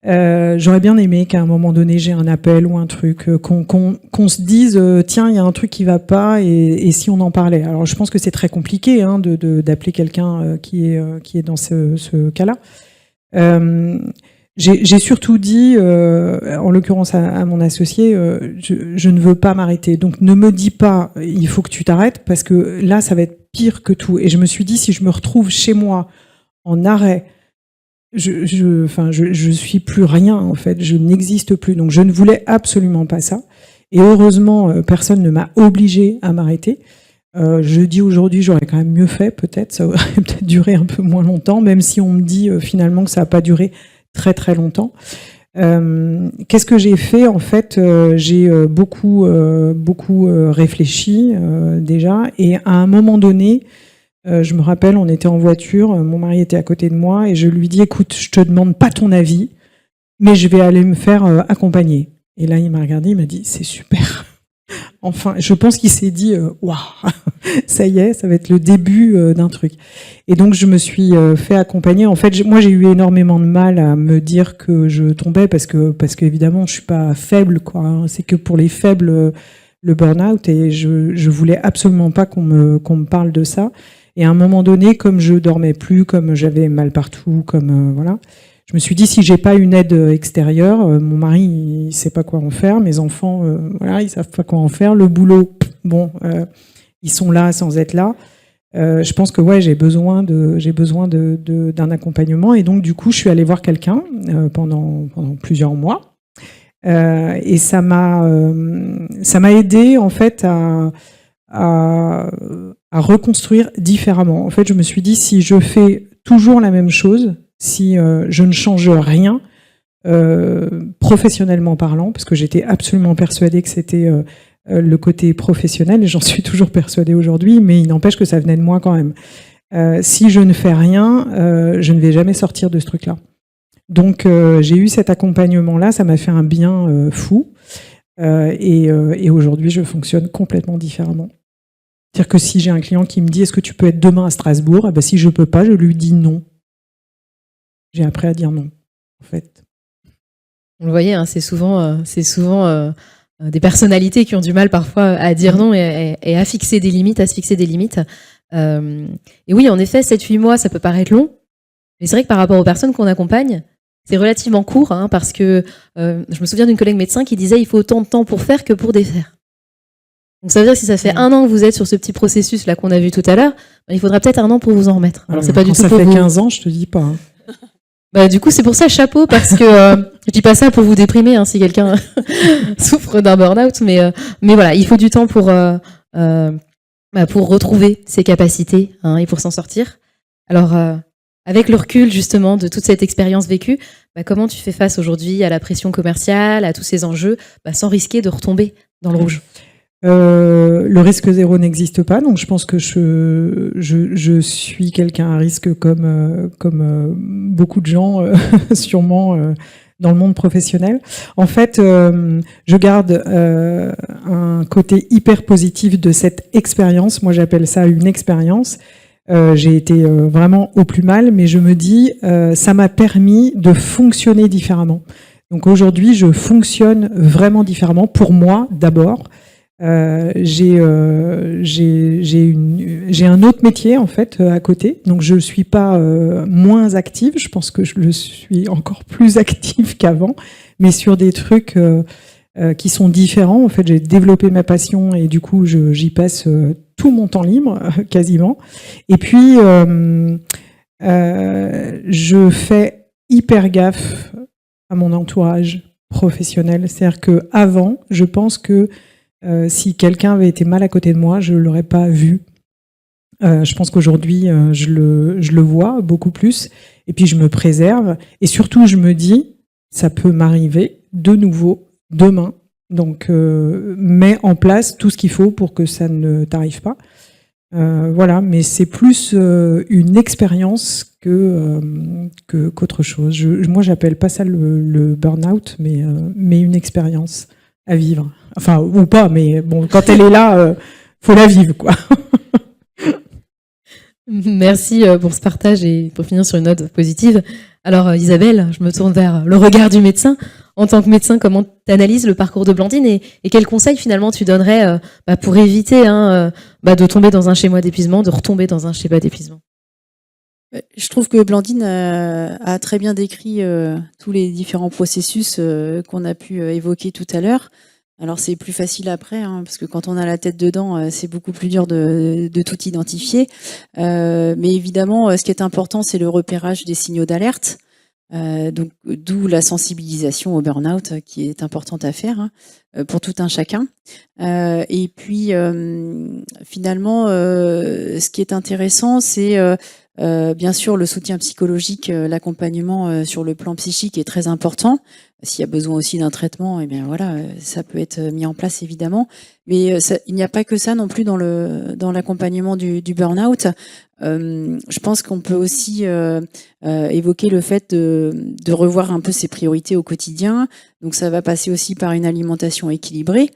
J'aurais bien aimé qu'à un moment donné j'ai un appel ou un truc, qu'on se dise tiens, il y a un truc qui va pas, et si on en parlait. Alors je pense que c'est très compliqué d'appeler quelqu'un qui est dans ce cas-là. J'ai surtout dit, en l'occurrence à mon associé, je ne veux pas m'arrêter. Donc ne me dis pas, il faut que tu t'arrêtes, parce que là, ça va être pire que tout. Et je me suis dit, si je me retrouve chez moi en arrêt, je suis plus rien, en fait. Je n'existe plus. Donc je ne voulais absolument pas ça. Et heureusement, personne ne m'a obligée à m'arrêter. Je dis aujourd'hui, j'aurais quand même mieux fait, peut-être. Ça aurait peut-être duré un peu moins longtemps, même si on me dit finalement que ça n'a pas duré très très longtemps. Qu'est-ce que j'ai fait? En fait, j'ai beaucoup réfléchi déjà, et à un moment donné, je me rappelle, on était en voiture, mon mari était à côté de moi, et je lui dis écoute, je te demande pas ton avis, mais je vais aller me faire accompagner. Et là, il m'a regardé, il m'a dit c'est super. Enfin, je pense qu'il s'est dit waouh, ça y est, ça va être le début d'un truc. Et donc je me suis fait accompagner. En fait, moi j'ai eu énormément de mal à me dire que je tombais, parce que évidemment je suis pas faible, quoi. C'est que pour les faibles le burn-out, et je voulais absolument pas qu'on me parle de ça. Et à un moment donné, comme je dormais plus, comme j'avais mal partout, comme voilà. Je me suis dit, si j'ai pas une aide extérieure, mon mari, il sait pas quoi en faire, mes enfants, voilà, ils savent pas quoi en faire, le boulot, bon, ils sont là sans être là. Je pense que ouais, j'ai besoin d'un accompagnement, et donc du coup, je suis allée voir quelqu'un pendant plusieurs mois, et ça m'a aidé en fait à reconstruire différemment. En fait, je me suis dit, si je fais toujours la même chose, si je ne change rien, professionnellement parlant, parce que j'étais absolument persuadée que c'était le côté professionnel, et j'en suis toujours persuadée aujourd'hui, mais il n'empêche que ça venait de moi quand même. Si je ne fais rien, je ne vais jamais sortir de ce truc-là. Donc j'ai eu cet accompagnement-là, ça m'a fait un bien fou, et aujourd'hui je fonctionne complètement différemment. C'est-à-dire que si j'ai un client qui me dit est-ce que tu peux être demain à Strasbourg, eh ben, si je peux pas, je lui dis non. J'ai appris à dire non, en fait. Vous le voyez, c'est souvent des personnalités qui ont du mal parfois à dire non et à fixer des limites, à se fixer des limites. Et oui, en effet, 7-8 mois, ça peut paraître long, mais c'est vrai que par rapport aux personnes qu'on accompagne, c'est relativement court, parce que je me souviens d'une collègue médecin qui disait il faut autant de temps pour faire que pour défaire. Donc ça veut dire que si ça fait 1 an que vous êtes sur ce petit processus là qu'on a vu tout à l'heure, il faudra peut-être 1 an pour vous en remettre. Alors c'est pas du tout ça pour fait vous. 15 ans, je te dis pas. Du coup, c'est pour ça chapeau, parce que je dis pas ça pour vous déprimer, si quelqu'un souffre d'un burn-out, mais voilà, il faut du temps pour retrouver ses capacités et pour s'en sortir. Alors, avec le recul justement de toute cette expérience vécue, comment tu fais face aujourd'hui à la pression commerciale, à tous ces enjeux, sans risquer de retomber dans le rouge? Le risque zéro n'existe pas, donc je pense que je suis quelqu'un à risque comme beaucoup de gens sûrement dans le monde professionnel. En fait, je garde un côté hyper positif de cette expérience. Moi, j'appelle ça une expérience. J'ai été vraiment au plus mal, mais je me dis, ça m'a permis de fonctionner différemment. Donc aujourd'hui, je fonctionne vraiment différemment. Pour moi, d'abord, j'ai un autre métier en fait à côté. Donc je suis pas moins active. Je pense que je le suis encore plus active qu'avant, mais sur des trucs qui sont différents. En fait, j'ai développé ma passion et du coup, j'y passe tout mon temps libre, quasiment. Et puis, je fais hyper gaffe à mon entourage professionnel. C'est-à-dire que avant, je pense que si quelqu'un avait été mal à côté de moi, je l'aurais pas vu. Je pense qu'aujourd'hui, je le vois beaucoup plus. Et puis, je me préserve. Et surtout, je me dis, ça peut m'arriver de nouveau demain. Donc, mets en place tout ce qu'il faut pour que ça ne t'arrive pas. Voilà, mais c'est plus une expérience qu'autre chose. Moi, j'appelle pas ça le burn-out, mais une expérience à vivre. Enfin, ou pas, mais bon, quand elle est là, faut la vivre, quoi. Merci pour ce partage et pour finir sur une note positive. Alors Isabelle, je me tourne vers le regard du médecin. En tant que médecin, comment tu analyses le parcours de Blandine et quels conseils finalement tu donnerais pour éviter de tomber dans un schéma d'épuisement, de retomber dans un schéma d'épuisement? Je trouve que Blandine a très bien décrit tous les différents processus qu'on a pu évoquer tout à l'heure. Alors c'est plus facile après, parce que quand on a la tête dedans, c'est beaucoup plus dur de tout identifier. Mais évidemment, ce qui est important, c'est le repérage des signaux d'alerte. Donc d'où la sensibilisation au burn-out qui est importante à faire pour tout un chacun. Et puis finalement, ce qui est intéressant, c'est bien sûr le soutien psychologique, l'accompagnement sur le plan psychique est très important. S'il y a besoin aussi d'un traitement, eh bien voilà, ça peut être mis en place évidemment. Mais il n'y a pas que ça non plus dans l'accompagnement du burn-out. Je pense qu'on peut aussi évoquer le fait de revoir un peu ses priorités au quotidien. Donc ça va passer aussi par une alimentation équilibrée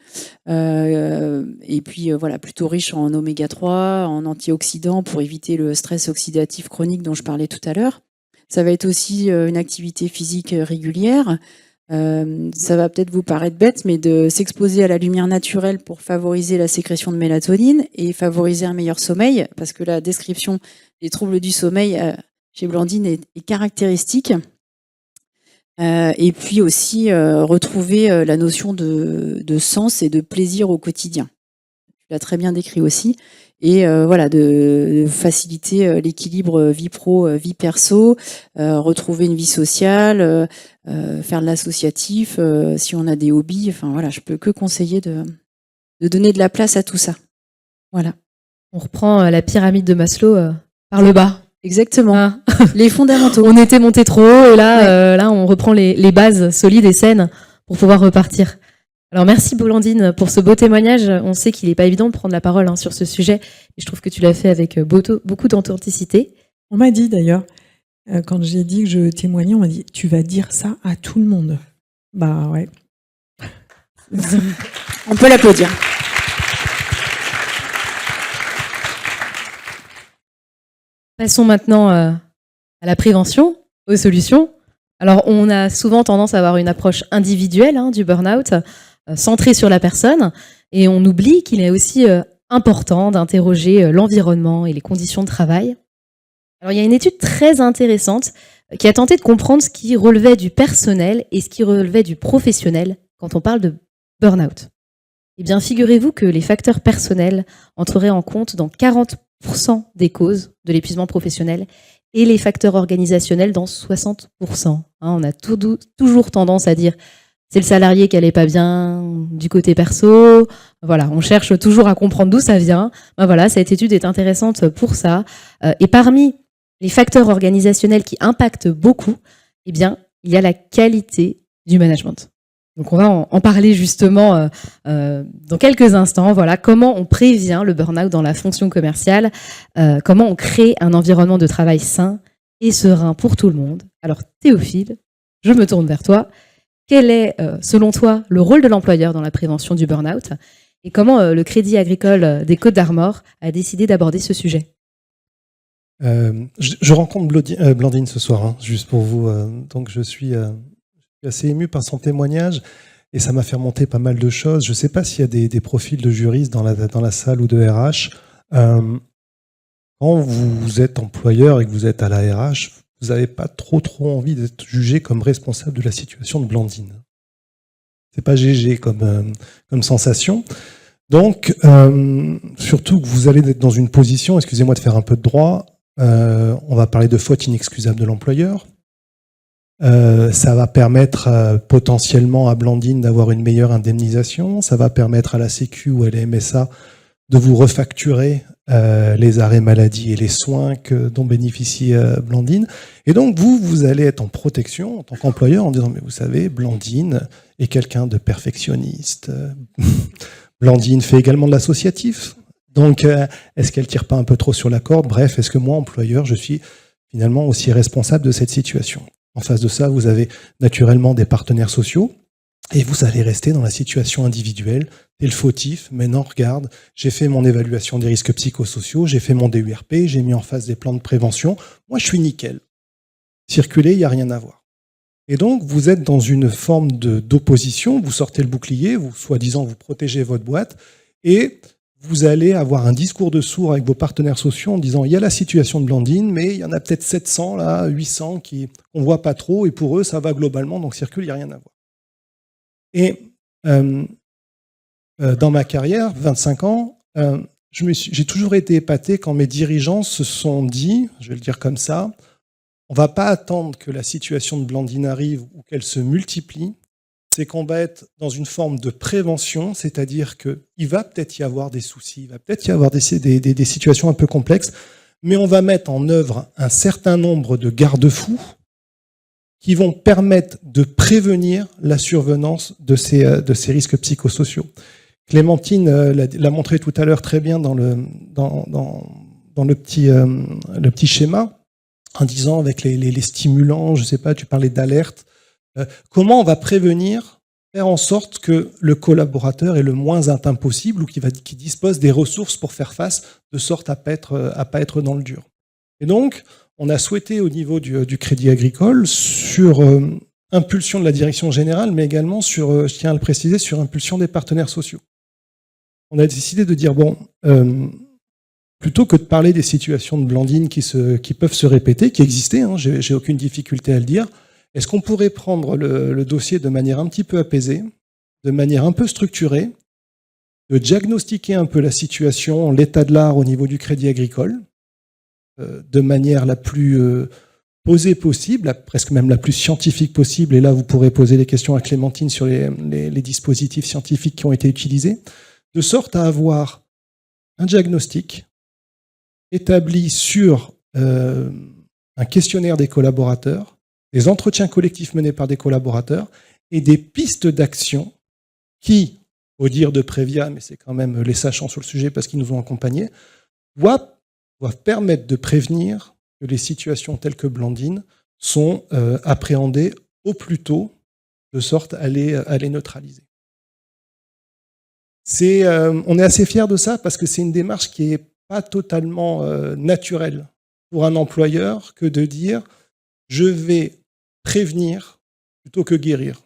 et puis voilà, plutôt riche en oméga 3, en antioxydants pour éviter le stress oxydatif chronique dont je parlais tout à l'heure. Ça va être aussi une activité physique régulière. Ça va peut-être vous paraître bête, mais de s'exposer à la lumière naturelle pour favoriser la sécrétion de mélatonine et favoriser un meilleur sommeil, parce que la description des troubles du sommeil chez Blandine est caractéristique. Et puis aussi retrouver la notion de sens et de plaisir au quotidien. Tu l'as très bien décrit aussi. Et voilà, de faciliter l'équilibre vie pro, vie perso, retrouver une vie sociale, faire de l'associatif, si on a des hobbies. Enfin voilà, je peux que conseiller de donner de la place à tout ça. Voilà. On reprend la pyramide de Maslow par le bas. Exactement. Les fondamentaux. On était monté trop haut et là, là, on reprend les bases solides et saines pour pouvoir repartir. Alors merci Blandine pour ce beau témoignage. On sait qu'il n'est pas évident de prendre la parole sur ce sujet et je trouve que tu l'as fait avec beaucoup d'authenticité. On m'a dit d'ailleurs, quand j'ai dit que je témoignais, on m'a dit « tu vas dire ça à tout le monde ». Bah ouais. On peut l'applaudir. Passons maintenant à la prévention, aux solutions. Alors on a souvent tendance à avoir une approche individuelle du burn-out, centré sur la personne, et on oublie qu'il est aussi important d'interroger l'environnement et les conditions de travail. Alors il y a une étude très intéressante qui a tenté de comprendre ce qui relevait du personnel et ce qui relevait du professionnel quand on parle de burn-out. Eh bien, figurez-vous que les facteurs personnels entreraient en compte dans 40% des causes de l'épuisement professionnel et les facteurs organisationnels dans 60%. On a toujours tendance à dire c'est le salarié qui allait pas bien du côté perso. Voilà, on cherche toujours à comprendre d'où ça vient. Ben voilà, cette étude est intéressante pour ça. Et parmi les facteurs organisationnels qui impactent beaucoup, eh bien, il y a la qualité du management. Donc on va en parler justement dans quelques instants. Voilà, comment on prévient le burn-out dans la fonction commerciale, comment on crée un environnement de travail sain et serein pour tout le monde. Alors Théophile, je me tourne vers toi. Quel est, selon toi, le rôle de l'employeur dans la prévention du burn-out et comment le Crédit Agricole des Côtes d'Armor a décidé d'aborder ce sujet? Je rencontre Blandine ce soir, hein, juste pour vous. Donc je suis assez ému par son témoignage et ça m'a fait remonter pas mal de choses. Je ne sais pas s'il y a des profils de juristes dans la salle ou de RH. Quand vous êtes employeur et que vous êtes à la RH, vous n'avez pas trop envie d'être jugé comme responsable de la situation de Blandine. C'est pas GG comme sensation. Donc, surtout que vous allez être dans une position, excusez-moi de faire un peu de droit, on va parler de faute inexcusable de l'employeur. Ça va permettre potentiellement à Blandine d'avoir une meilleure indemnisation. Ça va permettre à la Sécu ou à la MSA de vous refacturer les arrêts maladie et les soins dont bénéficie Blandine. Et donc, vous allez être en protection en tant qu'employeur en disant, mais vous savez, Blandine est quelqu'un de perfectionniste. Blandine fait également de l'associatif. Donc, est-ce qu'elle tire pas un peu trop sur la corde? Bref, est-ce que moi, employeur, je suis finalement aussi responsable de cette situation? En face de ça, vous avez naturellement des partenaires sociaux et vous allez rester dans la situation individuelle. T'es le fautif, mais non, regarde, j'ai fait mon évaluation des risques psychosociaux, j'ai fait mon DURP, j'ai mis en face des plans de prévention. Moi, je suis nickel. Circuler, il n'y a rien à voir. Et donc, vous êtes dans une forme d'opposition, vous sortez le bouclier, vous, soi-disant, vous protégez votre boîte, et vous allez avoir un discours de sourd avec vos partenaires sociaux en disant, il y a la situation de Blandine, mais il y en a peut-être 700, là, 800, qu'on ne voit pas trop, et pour eux, ça va globalement, donc circule, il n'y a rien à voir. Et dans ma carrière, 25 ans, j'ai toujours été épaté quand mes dirigeants se sont dit, je vais le dire comme ça, on ne va pas attendre que la situation de Blandine arrive ou qu'elle se multiplie, c'est qu'on va être dans une forme de prévention, c'est-à-dire qu'il va peut-être y avoir des soucis, il va peut-être y avoir des situations un peu complexes, mais on va mettre en œuvre un certain nombre de garde-fous qui vont permettre de prévenir la survenance de ces risques psychosociaux. Clémentine l'a montré tout à l'heure très bien dans le petit schéma, en disant avec les stimulants, je ne sais pas, tu parlais d'alerte, comment on va prévenir, faire en sorte que le collaborateur est le moins atteint possible ou qui dispose des ressources pour faire face, de sorte à pas être dans le dur. Et donc, on a souhaité au niveau du Crédit Agricole, sur impulsion de la direction générale, mais également sur, je tiens à le préciser, sur impulsion des partenaires sociaux. On a décidé de dire, bon, plutôt que de parler des situations de Blandine qui peuvent se répéter, qui existaient, hein, j'ai aucune difficulté à le dire, est-ce qu'on pourrait prendre le dossier de manière un petit peu apaisée, de manière un peu structurée, de diagnostiquer un peu la situation, l'état de l'art au niveau du Crédit Agricole, de manière la plus posée possible, presque même la plus scientifique possible, et là vous pourrez poser des questions à Clémentine sur les dispositifs scientifiques qui ont été utilisés, de sorte à avoir un diagnostic établi sur un questionnaire des collaborateurs, des entretiens collectifs menés par des collaborateurs et des pistes d'action qui, au dire de Prévia, mais c'est quand même les sachants sur le sujet parce qu'ils nous ont accompagnés, doivent permettre de prévenir que les situations telles que Blandine sont appréhendées au plus tôt, de sorte à les neutraliser. On est assez fiers de ça parce que c'est une démarche qui n'est pas totalement naturelle pour un employeur que de dire « je vais prévenir plutôt que guérir ».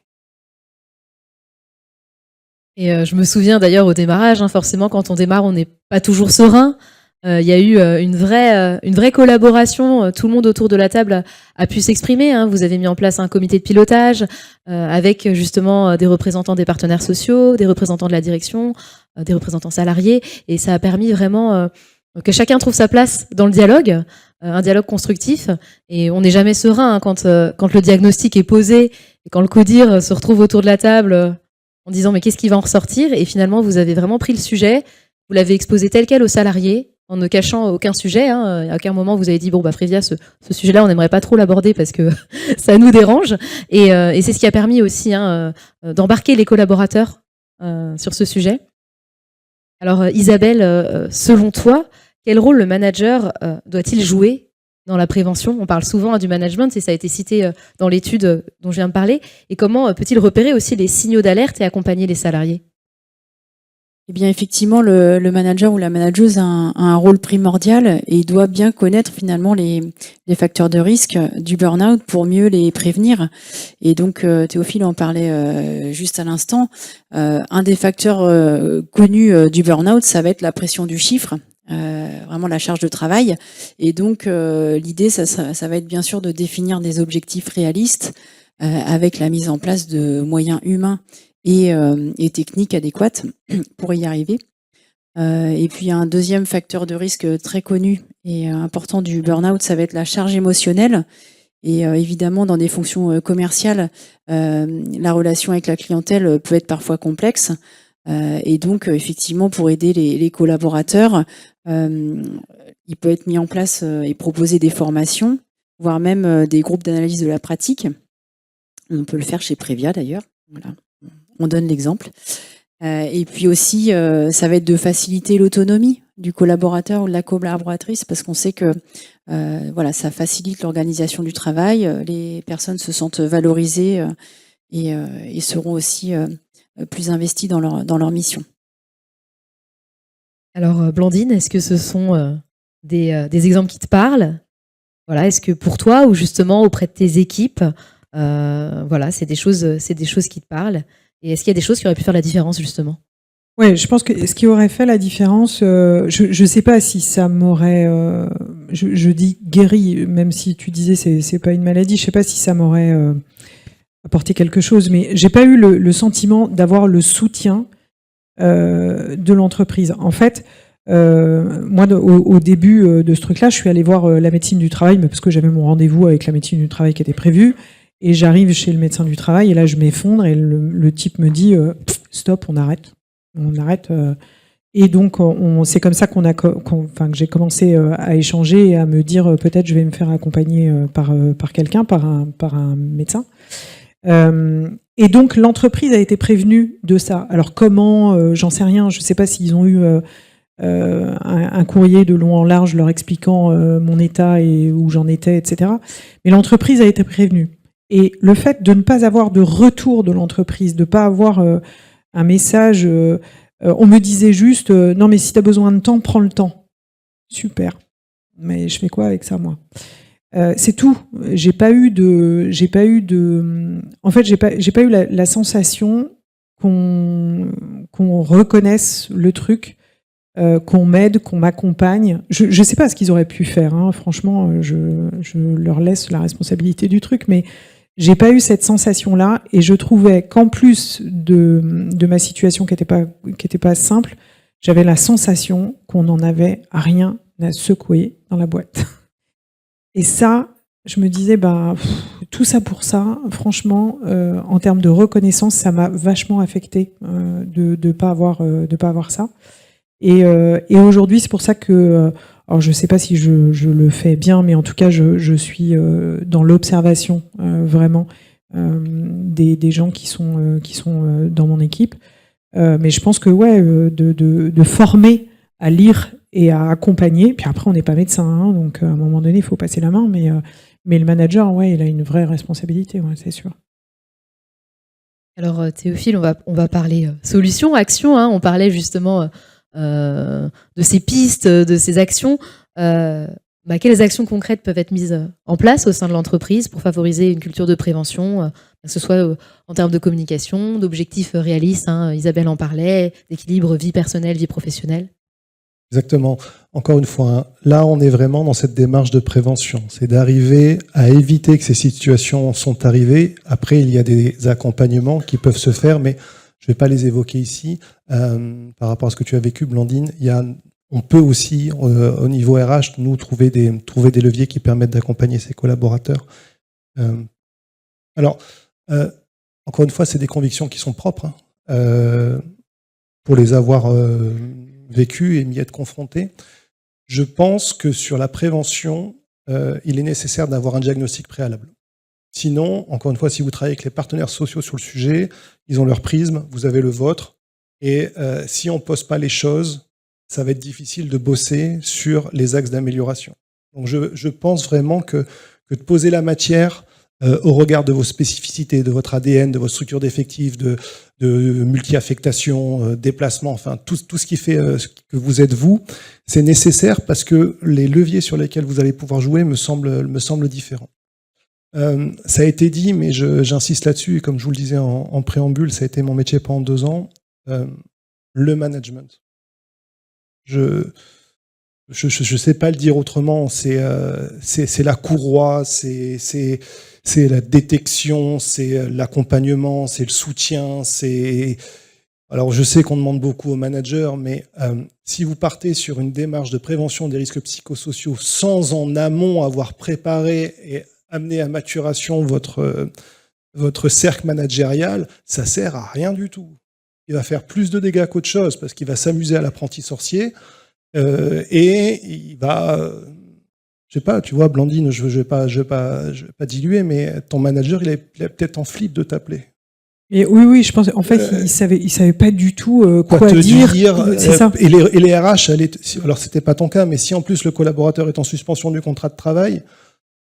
Et je me souviens d'ailleurs au démarrage, hein, forcément quand on démarre on n'est pas toujours serein. Il y a eu une vraie collaboration, tout le monde autour de la table a pu s'exprimer, hein. Vous avez mis en place un comité de pilotage avec justement des représentants des partenaires sociaux, des représentants de la direction, des représentants salariés, et ça a permis vraiment que chacun trouve sa place dans le dialogue, un dialogue constructif, et on n'est jamais serein hein, quand le diagnostic est posé et quand le CODIR se retrouve autour de la table en disant mais qu'est-ce qui va en ressortir, et finalement vous avez vraiment pris le sujet, vous l'avez exposé tel quel aux salariés, en ne cachant aucun sujet, hein. À aucun moment vous avez dit bon bah Prévia, ce sujet-là on n'aimerait pas trop l'aborder parce que ça nous dérange, et c'est ce qui a permis aussi hein, d'embarquer les collaborateurs sur ce sujet. Alors Isabelle, selon toi, quel rôle le manager doit-il jouer dans la prévention? On parle souvent hein, du management et ça a été cité dans l'étude dont je viens de parler, et comment peut-il repérer aussi les signaux d'alerte et accompagner les salariés? Eh bien, effectivement, le manager ou la manageuse a un rôle primordial et il doit bien connaître finalement les facteurs de risque du burn-out pour mieux les prévenir. Et donc, Théophile en parlait juste à l'instant. Un des facteurs connus du burn-out, ça va être la pression du chiffre, vraiment la charge de travail. Et donc, l'idée, ça va être bien sûr de définir des objectifs réalistes avec la mise en place de moyens humains et techniques adéquates pour y arriver. Et puis un deuxième facteur de risque très connu et important du burn-out, ça va être la charge émotionnelle. Et évidemment, dans des fonctions commerciales, la relation avec la clientèle peut être parfois complexe. Et donc, effectivement, pour aider les collaborateurs, il peut être mis en place et proposer des formations, voire même des groupes d'analyse de la pratique. On peut le faire chez Previa d'ailleurs. Voilà. On donne l'exemple. Et puis aussi, ça va être de faciliter l'autonomie du collaborateur ou de la collaboratrice, parce qu'on sait que voilà, ça facilite l'organisation du travail. Les personnes se sentent valorisées et seront aussi plus investies dans leur mission. Alors, Blandine, est-ce que ce sont des exemples qui te parlent? Voilà, est-ce que pour toi ou justement auprès de tes équipes, voilà, c'est des choses qui te parlent? Et est-ce qu'il y a des choses qui auraient pu faire la différence, justement? Ouais, je pense que ce qui aurait fait la différence, je sais pas si ça m'aurait, je dis guéri, même si tu disais c'est pas une maladie, je sais pas si ça m'aurait apporté quelque chose, mais j'ai pas eu le sentiment d'avoir le soutien de l'entreprise. En fait, moi, au début de ce truc-là, je suis allée voir la médecine du travail, mais parce que j'avais mon rendez-vous avec la médecine du travail qui était prévu. Et j'arrive chez le médecin du travail et là je m'effondre et le type me dit stop, on arrête. Et donc c'est comme ça que j'ai commencé à échanger et à me dire peut-être je vais me faire accompagner par quelqu'un, par un médecin. Et donc l'entreprise a été prévenue de ça. Alors comment, j'en sais rien. Je sais pas s'ils ont eu un courrier de long en large leur expliquant mon état et où j'en étais, etc. Mais l'entreprise a été prévenue. Et le fait de ne pas avoir de retour de l'entreprise, de ne pas avoir un message, on me disait juste non mais si tu as besoin de temps, prends le temps. Super. Mais je fais quoi avec ça moi? C'est tout. J'ai pas eu de en fait j'ai pas eu la sensation qu'on reconnaisse le truc, qu'on m'aide, qu'on m'accompagne. Je sais pas ce qu'ils auraient pu faire, hein. Franchement, je leur laisse la responsabilité du truc, mais j'ai pas eu cette sensation-là, et je trouvais qu'en plus de ma situation qui était pas simple, j'avais la sensation qu'on n'en avait rien à secouer dans la boîte. Et ça, je me disais, tout ça pour ça, franchement, en termes de reconnaissance, ça m'a vachement affecté de pas avoir ça. Et aujourd'hui, c'est pour ça que, alors je sais pas si je le fais bien, mais en tout cas, je suis dans l'observation vraiment des gens qui sont dans mon équipe. Mais je pense que de former à lire et à accompagner. Puis après, on n'est pas médecin, hein, donc à un moment donné, il faut passer la main. Mais le manager, il a une vraie responsabilité, c'est sûr. Alors Théophile, on va parler solution, action. Hein, on parlait justement de ces pistes, de ces actions. Quelles actions concrètes peuvent être mises en place au sein de l'entreprise pour favoriser une culture de prévention, que ce soit en termes de communication, d'objectifs réalistes, hein, Isabelle en parlait, d'équilibre vie personnelle, vie professionnelle? Exactement. Encore une fois, hein, là, on est vraiment dans cette démarche de prévention. C'est d'arriver à éviter que ces situations sont arrivées. Après, il y a des accompagnements qui peuvent se faire, mais je ne vais pas les évoquer ici. Par rapport à ce que tu as vécu, Blandine, on peut aussi, au niveau RH, nous trouver des leviers qui permettent d'accompagner ses collaborateurs. Encore une fois, c'est des convictions qui sont propres, hein, pour les avoir vécues et m'y être confronté. Je pense que sur la prévention, il est nécessaire d'avoir un diagnostic préalable. Sinon, encore une fois, si vous travaillez avec les partenaires sociaux sur le sujet, ils ont leur prisme, vous avez le vôtre, et si on ne pose pas les choses, ça va être difficile de bosser sur les axes d'amélioration. Donc je pense vraiment que de poser la matière au regard de vos spécificités, de votre ADN, de votre structure d'effectifs, de multi-affectation, déplacement, enfin tout ce qui fait que vous êtes vous, c'est nécessaire parce que les leviers sur lesquels vous allez pouvoir jouer me semblent différents. Ça a été dit, mais j'insiste là-dessus, et comme je vous le disais en préambule, ça a été mon métier pendant 2 ans, le management. Je sais pas le dire autrement, c'est la courroie, c'est la détection, c'est l'accompagnement, c'est le soutien, alors je sais qu'on demande beaucoup aux managers, mais si vous partez sur une démarche de prévention des risques psychosociaux sans en amont avoir préparé et amené à maturation votre cercle managérial, ça sert à rien du tout. Il va faire plus de dégâts qu'autre chose parce qu'il va s'amuser à l'apprenti sorcier et il va, je sais pas, tu vois, Blandine, je vais pas diluer, mais ton manager, il est peut-être en flip de t'appeler. Et oui, je pense. En fait, il savait pas du tout quoi te dire. C'est ça. Et les RH, alors c'était pas ton cas, mais si en plus le collaborateur est en suspension du contrat de travail.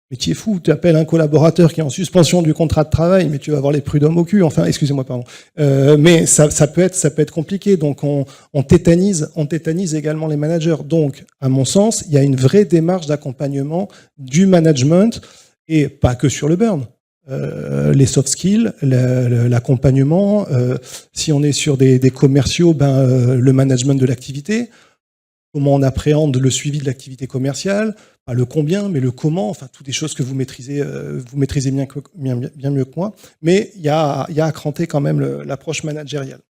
Mais tu es fou, tu appelles un collaborateur qui est en suspension du contrat de travail, mais tu vas avoir les prud'hommes au cul. Enfin, excusez-moi, pardon. Mais ça peut être compliqué. Donc, on tétanise également les managers. Donc, à mon sens, il y a une vraie démarche d'accompagnement du management et pas que sur le burn. Les soft skills, l'accompagnement. Si on est sur des commerciaux, le management de l'activité. Comment on appréhende le suivi de l'activité commerciale, pas le combien, mais le comment, enfin, toutes des choses que vous maîtrisez bien mieux que moi. Mais il y a à cranter quand même l'approche managériale.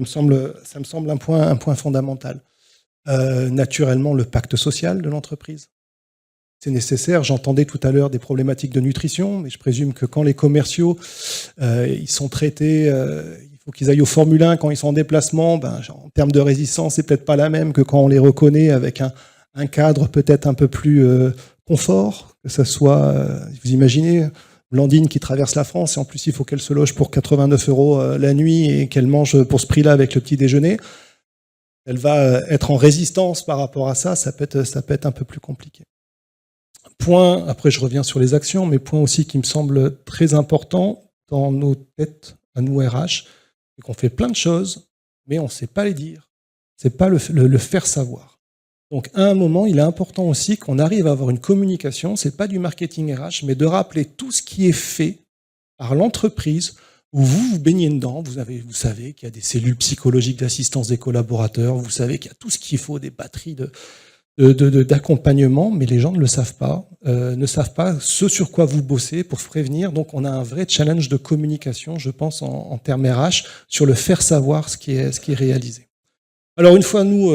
Ça me semble un point fondamental. Naturellement, le pacte social de l'entreprise. C'est nécessaire. J'entendais tout à l'heure des problématiques de nutrition, mais je présume que quand les commerciaux ils sont traités, il faut qu'ils aillent au Formule 1 quand ils sont en déplacement. En termes de résistance, c'est peut-être pas la même que quand on les reconnaît avec un cadre peut-être un peu plus confort, que ça soit, vous imaginez, Blandine qui traverse la France et en plus il faut qu'elle se loge pour 89 € la nuit et qu'elle mange pour ce prix-là avec le petit déjeuner. Elle va être en résistance par rapport à ça, ça peut être un peu plus compliqué. Point, après je reviens sur les actions, mais point aussi qui me semble très important dans nos têtes, à nous RH, c'est qu'on fait plein de choses, mais on ne sait pas les dire. C'est pas le faire savoir. Donc à un moment, il est important aussi qu'on arrive à avoir une communication, c'est pas du marketing RH, mais de rappeler tout ce qui est fait par l'entreprise où vous baignez dedans. Vous savez qu'il y a des cellules psychologiques d'assistance des collaborateurs, vous savez qu'il y a tout ce qu'il faut, des batteries d'accompagnement, mais les gens ne le savent pas, ce sur quoi vous bossez pour prévenir. Donc on a un vrai challenge de communication, je pense, en termes RH, sur le faire savoir ce qui est réalisé. Alors une fois nous,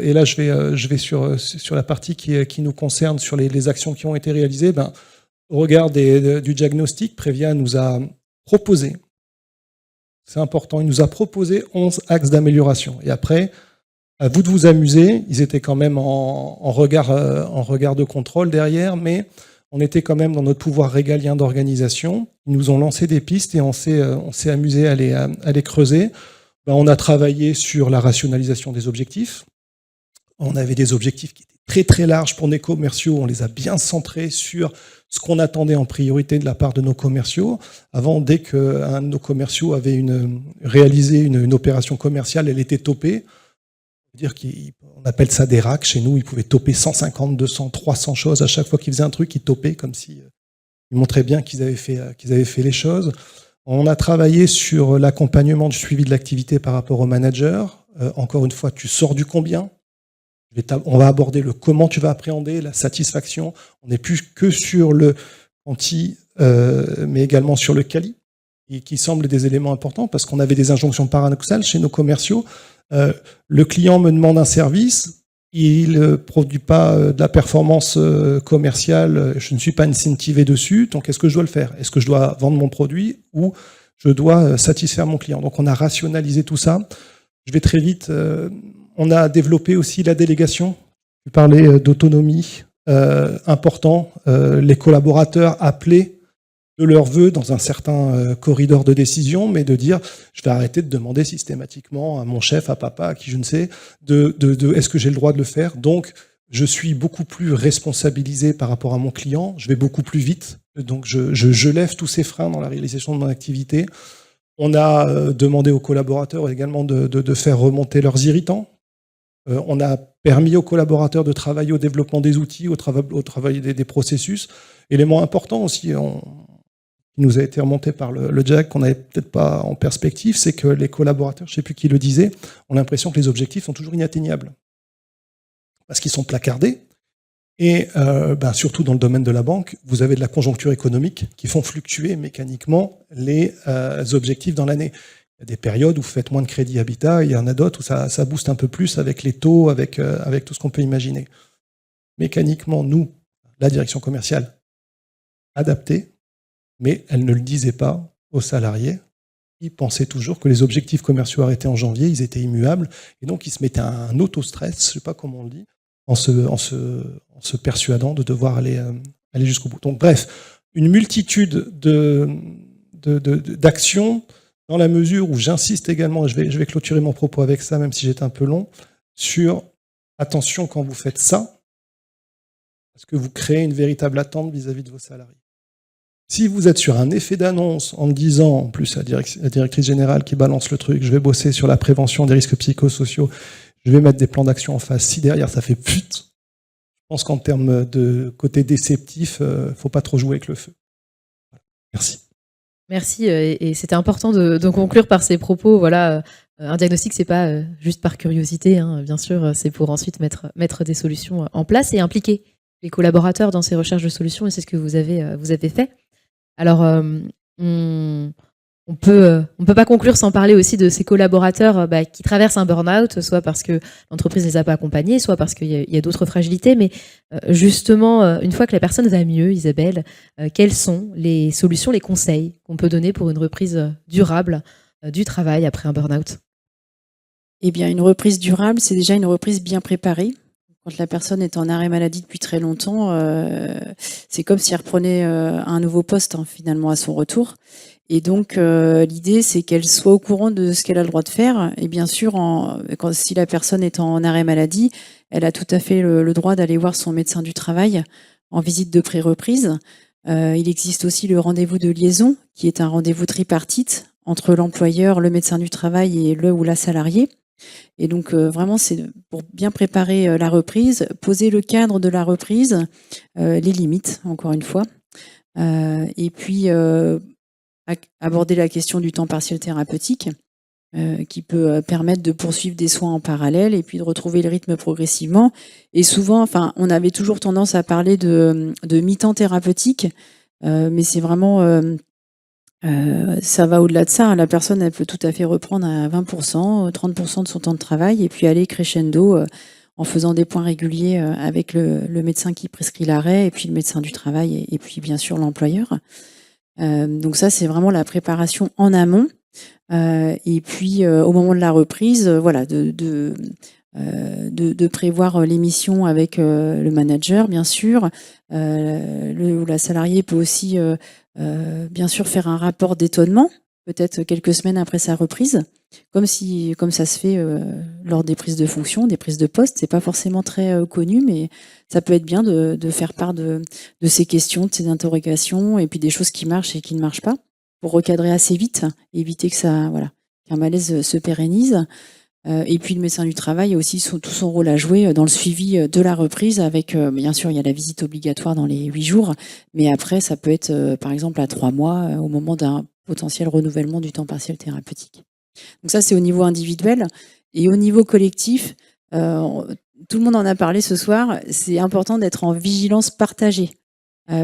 et là je vais sur la partie qui nous concerne, sur les actions qui ont été réalisées, au regard du diagnostic, Previa nous a proposé, c'est important, il nous a proposé 11 axes d'amélioration. Et après, à vous de vous amuser, ils étaient quand même en regard de contrôle derrière, mais on était quand même dans notre pouvoir régalien d'organisation. Ils nous ont lancé des pistes et on s'est amusé à les creuser. On a travaillé sur la rationalisation des objectifs. On avait des objectifs qui étaient très très larges pour nos commerciaux. On les a bien centrés sur ce qu'on attendait en priorité de la part de nos commerciaux. Avant, dès qu'un de nos commerciaux avait réalisé une opération commerciale, elle était topée. Dire qu'on appelle ça des racks chez nous, ils pouvaient toper 150, 200, 300 choses à chaque fois qu'ils faisaient un truc, ils topaient comme si ils montraient bien qu'ils avaient fait les choses. On a travaillé sur l'accompagnement du suivi de l'activité par rapport au manager. Encore une fois, tu sors du combien. On va aborder le comment tu vas appréhender, la satisfaction. On n'est plus que sur le quanti, mais également sur le quali, qui semblent des éléments importants parce qu'on avait des injonctions paradoxales chez nos commerciaux. Le client me demande un service, il ne produit pas de la performance commerciale, je ne suis pas incentivé dessus, donc est-ce que je dois le faire? Est-ce que je dois vendre mon produit ou je dois satisfaire mon client? Donc on a rationalisé tout ça. Je vais très vite. On a développé aussi la délégation. Tu parlais d'autonomie, important. Les collaborateurs appelés de leur vœu dans un certain corridor de décision, mais de dire, je vais arrêter de demander systématiquement à mon chef, à papa, à qui je ne sais, est-ce que j'ai le droit de le faire? Donc, je suis beaucoup plus responsabilisé par rapport à mon client, je vais beaucoup plus vite, donc je lève tous ces freins dans la réalisation de mon activité. On a demandé aux collaborateurs également de faire remonter leurs irritants. On a permis aux collaborateurs de travailler au développement des outils, au travail des processus. Élément important aussi, qui nous a été remonté par le Jack, qu'on n'avait peut-être pas en perspective, c'est que les collaborateurs, je ne sais plus qui le disait, ont l'impression que les objectifs sont toujours inatteignables. Parce qu'ils sont placardés. Et surtout dans le domaine de la banque, vous avez de la conjoncture économique qui font fluctuer mécaniquement les objectifs dans l'année. Il y a des périodes où vous faites moins de crédit habitat, et il y en a d'autres où ça booste un peu plus avec les taux, avec tout ce qu'on peut imaginer. Mécaniquement, nous, la direction commerciale, adaptée, mais elle ne le disait pas aux salariés. Ils pensaient toujours que les objectifs commerciaux arrêtés en janvier, ils étaient immuables, et donc ils se mettaient un auto-stress, je ne sais pas comment on le dit, en se persuadant de devoir aller jusqu'au bout. Donc bref, une multitude d'actions, dans la mesure où j'insiste également, et je vais clôturer mon propos avec ça, même si j'étais un peu long, sur attention quand vous faites ça, parce que vous créez une véritable attente vis-à-vis de vos salariés. Si vous êtes sur un effet d'annonce en me disant, en plus la directrice générale qui balance le truc, je vais bosser sur la prévention des risques psychosociaux, je vais mettre des plans d'action en face, si derrière ça fait pute, je pense qu'en termes de côté déceptif, faut pas trop jouer avec le feu. Merci. Merci, et c'était important de conclure par ces propos. Voilà, un diagnostic, c'est pas juste par curiosité, hein, bien sûr, c'est pour ensuite mettre des solutions en place et impliquer les collaborateurs dans ces recherches de solutions, et c'est ce que vous avez fait. Alors, on peut pas conclure sans parler aussi de ces collaborateurs qui traversent un burn-out, soit parce que l'entreprise les a pas accompagnés, soit parce qu'il y a d'autres fragilités. Mais justement, une fois que la personne va mieux, Isabelle, quelles sont les solutions, les conseils qu'on peut donner pour une reprise durable du travail après un burn-out ? Eh bien, une reprise durable, c'est déjà une reprise bien préparée. Quand la personne est en arrêt maladie depuis très longtemps, c'est comme si elle reprenait un nouveau poste, hein, finalement, à son retour. Et donc, l'idée, c'est qu'elle soit au courant de ce qu'elle a le droit de faire. Et bien sûr, si la personne est en arrêt maladie, elle a tout à fait le droit d'aller voir son médecin du travail en visite de pré-reprise. Il existe aussi le rendez-vous de liaison, qui est un rendez-vous tripartite entre l'employeur, le médecin du travail et le ou la salariée. Et donc, vraiment, c'est pour bien préparer la reprise, poser le cadre de la reprise, les limites, encore une fois. Et puis, aborder la question du temps partiel thérapeutique, qui peut permettre de poursuivre des soins en parallèle et puis de retrouver le rythme progressivement. Et souvent, on avait toujours tendance à parler de mi-temps thérapeutique, mais c'est vraiment... ça va au-delà de ça. La personne, elle peut tout à fait reprendre à 20%, 30% de son temps de travail et puis aller crescendo en faisant des points réguliers avec le médecin qui prescrit l'arrêt et puis le médecin du travail et puis bien sûr l'employeur. Donc ça, c'est vraiment la préparation en amont. Et puis au moment de la reprise, voilà, de prévoir l'émission avec le manager, bien sûr. La salariée peut aussi bien sûr faire un rapport d'étonnement, peut-être quelques semaines après sa reprise, comme ça se fait lors des prises de fonction, des prises de poste. C'est pas forcément très connu, mais ça peut être bien de faire part de ces questions, de ces interrogations, et puis des choses qui marchent et qui ne marchent pas, pour recadrer assez vite, éviter qu'un malaise se pérennise. Et puis le médecin du travail a aussi tout son rôle à jouer dans le suivi de la reprise avec, bien sûr, il y a la visite obligatoire dans les 8 jours, mais après, ça peut être, par exemple, à 3 mois, au moment d'un potentiel renouvellement du temps partiel thérapeutique. Donc ça, c'est au niveau individuel. Et au niveau collectif, tout le monde en a parlé ce soir, c'est important d'être en vigilance partagée,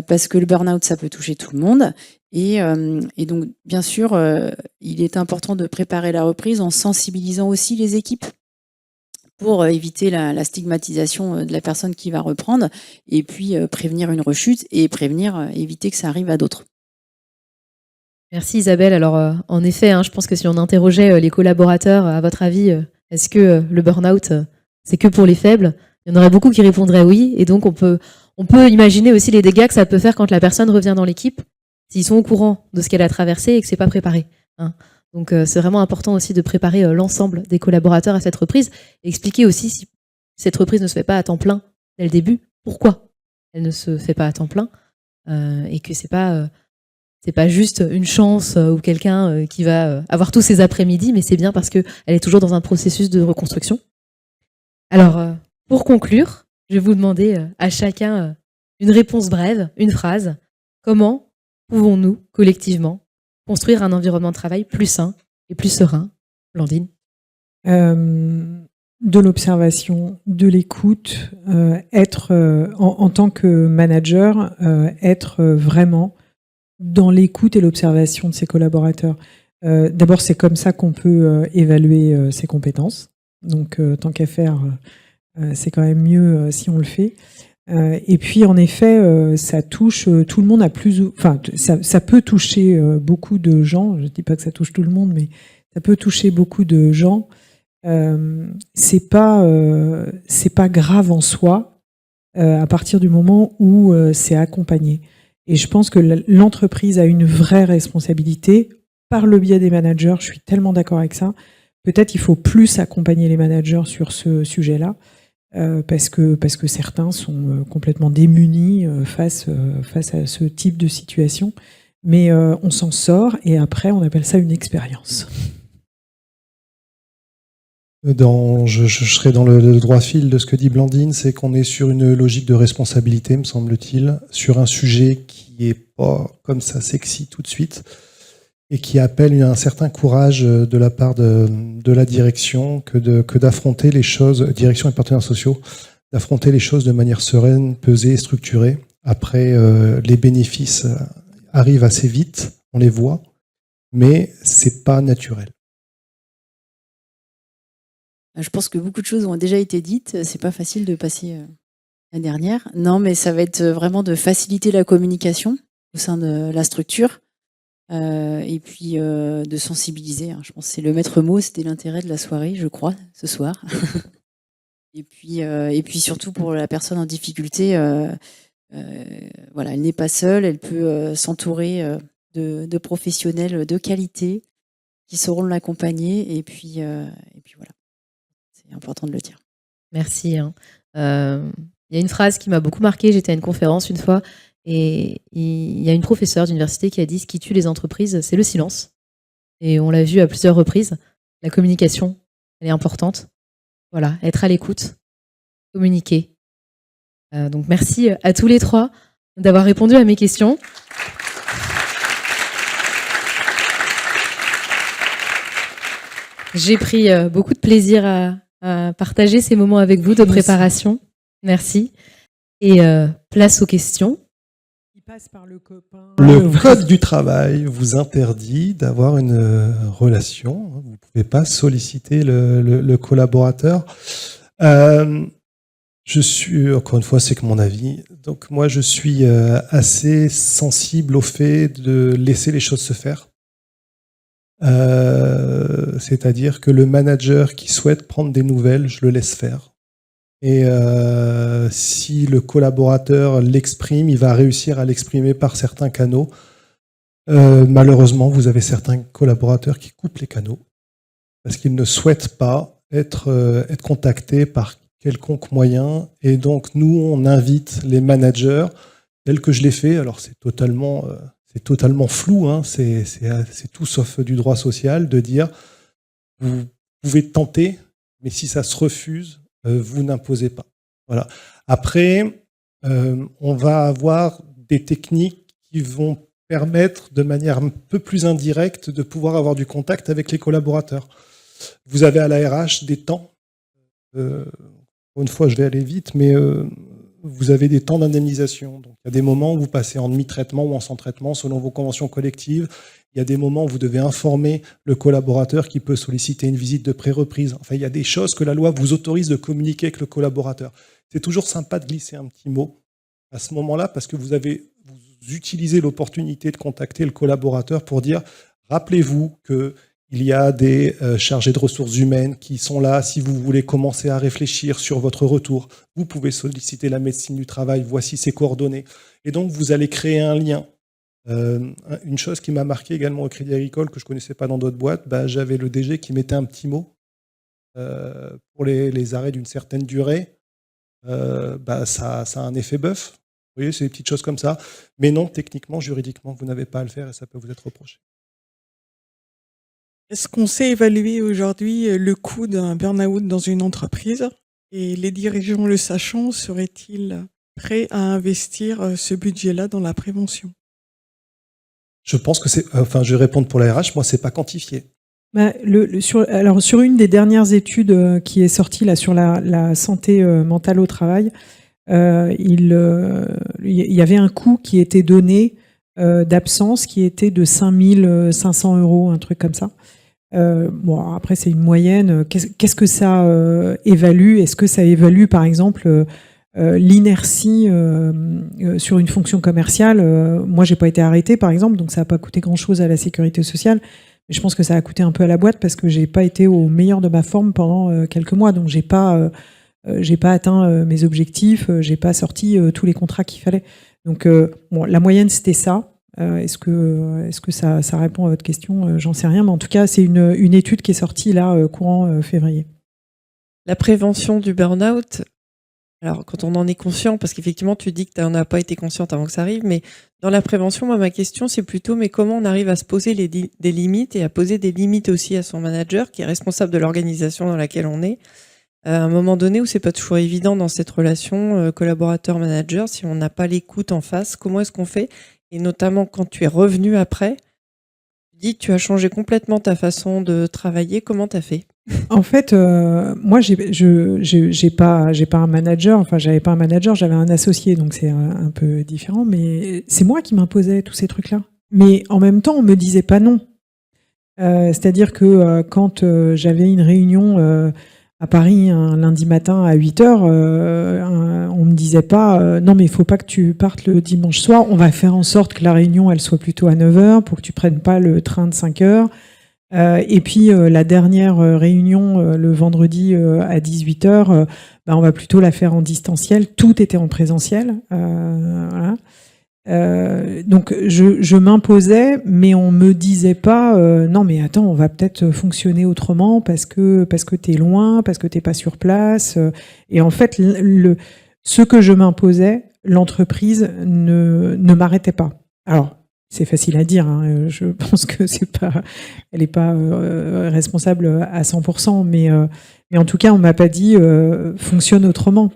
parce que le burn-out, ça peut toucher tout le monde. Et donc, bien sûr, il est important de préparer la reprise en sensibilisant aussi les équipes pour éviter la stigmatisation de la personne qui va reprendre et puis prévenir une rechute et éviter que ça arrive à d'autres. Merci Isabelle. Alors, en effet, je pense que si on interrogeait les collaborateurs, à votre avis, est-ce que le burn-out, c'est que pour les faibles ? Il y en aurait beaucoup qui répondraient oui. Et donc, on peut imaginer aussi les dégâts que ça peut faire quand la personne revient dans l'équipe, s'ils sont au courant de ce qu'elle a traversé et que c'est pas préparé. Donc c'est vraiment important aussi de préparer l'ensemble des collaborateurs à cette reprise et expliquer aussi si cette reprise ne se fait pas à temps plein dès le début pourquoi elle ne se fait pas à temps plein et que c'est pas juste une chance ou quelqu'un qui va avoir tous ses après-midi, mais c'est bien parce qu'elle est toujours dans un processus de reconstruction. Alors, pour conclure, je vais vous demander à chacun une réponse brève, une phrase. Comment pouvons-nous, collectivement, construire un environnement de travail plus sain et plus serein? Blandine? De l'observation, de l'écoute, être en tant que manager, être vraiment dans l'écoute et l'observation de ses collaborateurs. D'abord, c'est comme ça qu'on peut évaluer ses compétences. Donc, tant qu'à faire, c'est quand même mieux si on le fait. Et puis, en effet, ça touche tout le monde à plus ou... Enfin, ça peut toucher beaucoup de gens. Je ne dis pas que ça touche tout le monde, mais ça peut toucher beaucoup de gens. C'est pas grave en soi à partir du moment où c'est accompagné. Et je pense que l'entreprise a une vraie responsabilité par le biais des managers. Je suis tellement d'accord avec ça. Peut-être il faut plus accompagner les managers sur ce sujet-là parce que certains sont complètement démunis face à ce type de situation. Mais on s'en sort et après on appelle ça une expérience. Je serai dans le droit fil de ce que dit Blandine, c'est qu'on est sur une logique de responsabilité, me semble-t-il, sur un sujet qui est pas comme ça sexy tout de suite et qui appelle un certain courage de la part de la direction que d'affronter les choses, direction et partenaires sociaux, d'affronter les choses de manière sereine, pesée et structurée. Après, les bénéfices arrivent assez vite, on les voit, mais c'est pas naturel. Je pense que beaucoup de choses ont déjà été dites. C'est pas facile de passer la dernière. Non, mais ça va être vraiment de faciliter la communication au sein de la structure et puis de sensibiliser. Je pense que c'est le maître mot. C'était l'intérêt de la soirée, je crois, ce soir. et puis surtout pour la personne en difficulté, voilà, elle n'est pas seule. Elle peut s'entourer de professionnels de qualité qui sauront l'accompagner. Et puis voilà. C'est important de le dire. Merci. Il y a une phrase qui m'a beaucoup marquée. J'étais à une conférence une fois et il y a une professeure d'université qui a dit: ce qui tue les entreprises, c'est le silence. Et on l'a vu à plusieurs reprises. La communication, elle est importante. Voilà, être à l'écoute, communiquer. Donc merci à tous les trois d'avoir répondu à mes questions. J'ai pris beaucoup de plaisir à partager ces moments avec vous de préparation. Merci. Et place aux questions. Il passe par le copain. Le code du travail vous interdit d'avoir une relation. Vous ne pouvez pas solliciter le collaborateur. Je suis, encore une fois, c'est que mon avis. Donc moi, je suis assez sensible au fait de laisser les choses se faire. C'est-à-dire que le manager qui souhaite prendre des nouvelles, je le laisse faire. Et si le collaborateur l'exprime, il va réussir à l'exprimer par certains canaux. Malheureusement, vous avez certains collaborateurs qui coupent les canaux parce qu'ils ne souhaitent pas être contactés par quelconque moyen. Et donc, nous, on invite les managers, tels que je l'ai fait. Alors, c'est totalement flou, hein, c'est tout sauf du droit social, de dire vous pouvez tenter, mais si ça se refuse, vous n'imposez pas. Voilà. Après, on va avoir des techniques qui vont permettre de manière un peu plus indirecte de pouvoir avoir du contact avec les collaborateurs. Vous avez à la RH des temps. Une fois, je vais aller vite, mais vous avez des temps d'indemnisation. Donc, il y a des moments où vous passez en demi-traitement ou en sans-traitement selon vos conventions collectives. Il y a des moments où vous devez informer le collaborateur qui peut solliciter une visite de pré-reprise. Enfin, il y a des choses que la loi vous autorise de communiquer avec le collaborateur. C'est toujours sympa de glisser un petit mot à ce moment-là parce que vous utilisez l'opportunité de contacter le collaborateur pour dire « Rappelez-vous qu'il y a des chargés de ressources humaines qui sont là. Si vous voulez commencer à réfléchir sur votre retour, vous pouvez solliciter la médecine du travail. Voici ses coordonnées. » Et donc, vous allez créer un lien. Une chose qui m'a marqué également au Crédit Agricole, que je ne connaissais pas dans d'autres boîtes, j'avais le DG qui mettait un petit mot pour les arrêts d'une certaine durée. ça a un effet bœuf. Vous voyez, c'est des petites choses comme ça. Mais non, techniquement, juridiquement, vous n'avez pas à le faire et ça peut vous être reproché. Est-ce qu'on sait évaluer aujourd'hui le coût d'un burn-out dans une entreprise? Et les dirigeants le sachant, seraient-ils prêts à investir ce budget-là dans la prévention? Je pense que je vais répondre pour la RH, moi, c'est pas quantifié. Sur une des dernières études qui est sortie là, sur la santé mentale au travail, il y avait un coût qui était donné d'absence qui était de 5 500 €, un truc comme ça. Après, c'est une moyenne. Qu'est-ce que ça évalue? Est-ce que ça évalue, par exemple, l'inertie sur une fonction commerciale? Moi, j'ai pas été arrêtée, par exemple, donc ça n'a pas coûté grand-chose à la sécurité sociale. Mais je pense que ça a coûté un peu à la boîte parce que j'ai pas été au meilleur de ma forme pendant quelques mois, donc j'ai pas atteint mes objectifs, j'ai pas sorti tous les contrats qu'il fallait. Donc la moyenne c'était ça. Est-ce que ça répond à votre question? J'en sais rien, mais en tout cas c'est une étude qui est sortie là courant février. La prévention du burn-out. Alors, quand on en est conscient, parce qu'effectivement, tu dis que tu n'en as pas été consciente avant que ça arrive, mais dans la prévention, moi, ma question, c'est plutôt, mais comment on arrive à se poser des limites et à poser des limites aussi à son manager, qui est responsable de l'organisation dans laquelle on est, à un moment donné où c'est pas toujours évident dans cette relation collaborateur-manager, si on n'a pas l'écoute en face, comment est-ce qu'on fait? Et notamment, quand tu es revenu après, tu dis que tu as changé complètement ta façon de travailler, comment tu as fait? En fait, moi, j'ai pas un manager. Enfin, j'avais pas un manager, j'avais un associé, donc c'est un peu différent. Mais c'est moi qui m'imposais tous ces trucs-là. Mais en même temps, on me disait pas non. C'est-à-dire que quand j'avais une réunion à Paris un lundi matin à 8h, on me disait pas non, mais il faut pas que tu partes le dimanche soir. On va faire en sorte que la réunion elle soit plutôt à 9h pour que tu prennes pas le train de 5h. Et puis la dernière réunion le vendredi à 18h, on va plutôt la faire en distanciel. Tout était en présentiel. Voilà. Donc je m'imposais, mais on me disait pas non mais attends, on va peut-être fonctionner autrement parce que t'es loin, parce que t'es pas sur place. Et en fait, ce que je m'imposais, l'entreprise ne m'arrêtait pas. Alors c'est facile à dire, hein. Je pense que elle est pas responsable à 100%, mais en tout cas, on m'a pas dit fonctionne autrement.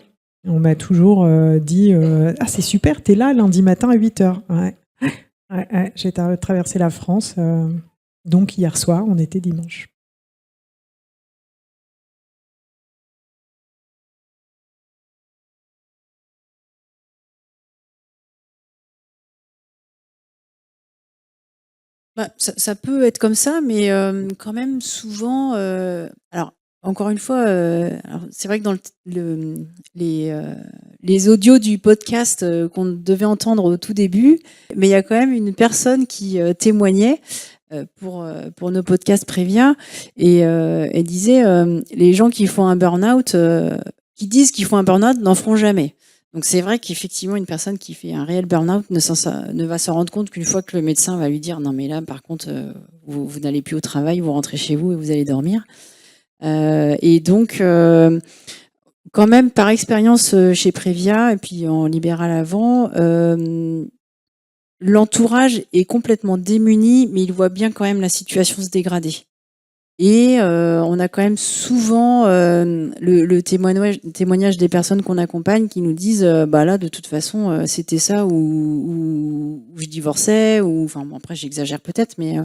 On m'a toujours dit ah c'est super, t'es là lundi matin à 8h. Ouais. J'ai traversé la France, donc hier soir, on était dimanche. Ça peut être comme ça, mais quand même souvent. Alors, encore une fois, c'est vrai que dans les audios du podcast qu'on devait entendre au tout début, mais il y a quand même une personne qui témoignait pour nos podcasts Prévia et elle disait les gens qui font un burn-out, qui disent qu'ils font un burn-out, n'en feront jamais. Donc c'est vrai qu'effectivement, une personne qui fait un réel burn-out ne va se rendre compte qu'une fois que le médecin va lui dire non mais là par contre vous n'allez plus au travail, vous rentrez chez vous et vous allez dormir. Et donc quand même par expérience chez Prévia et puis en libéral avant, l'entourage est complètement démuni, mais il voit bien quand même la situation se dégrader. Et on a quand même souvent le témoignage des personnes qu'on accompagne qui nous disent là de toute façon c'était ça ou je divorçais ou enfin bon, après j'exagère peut-être mais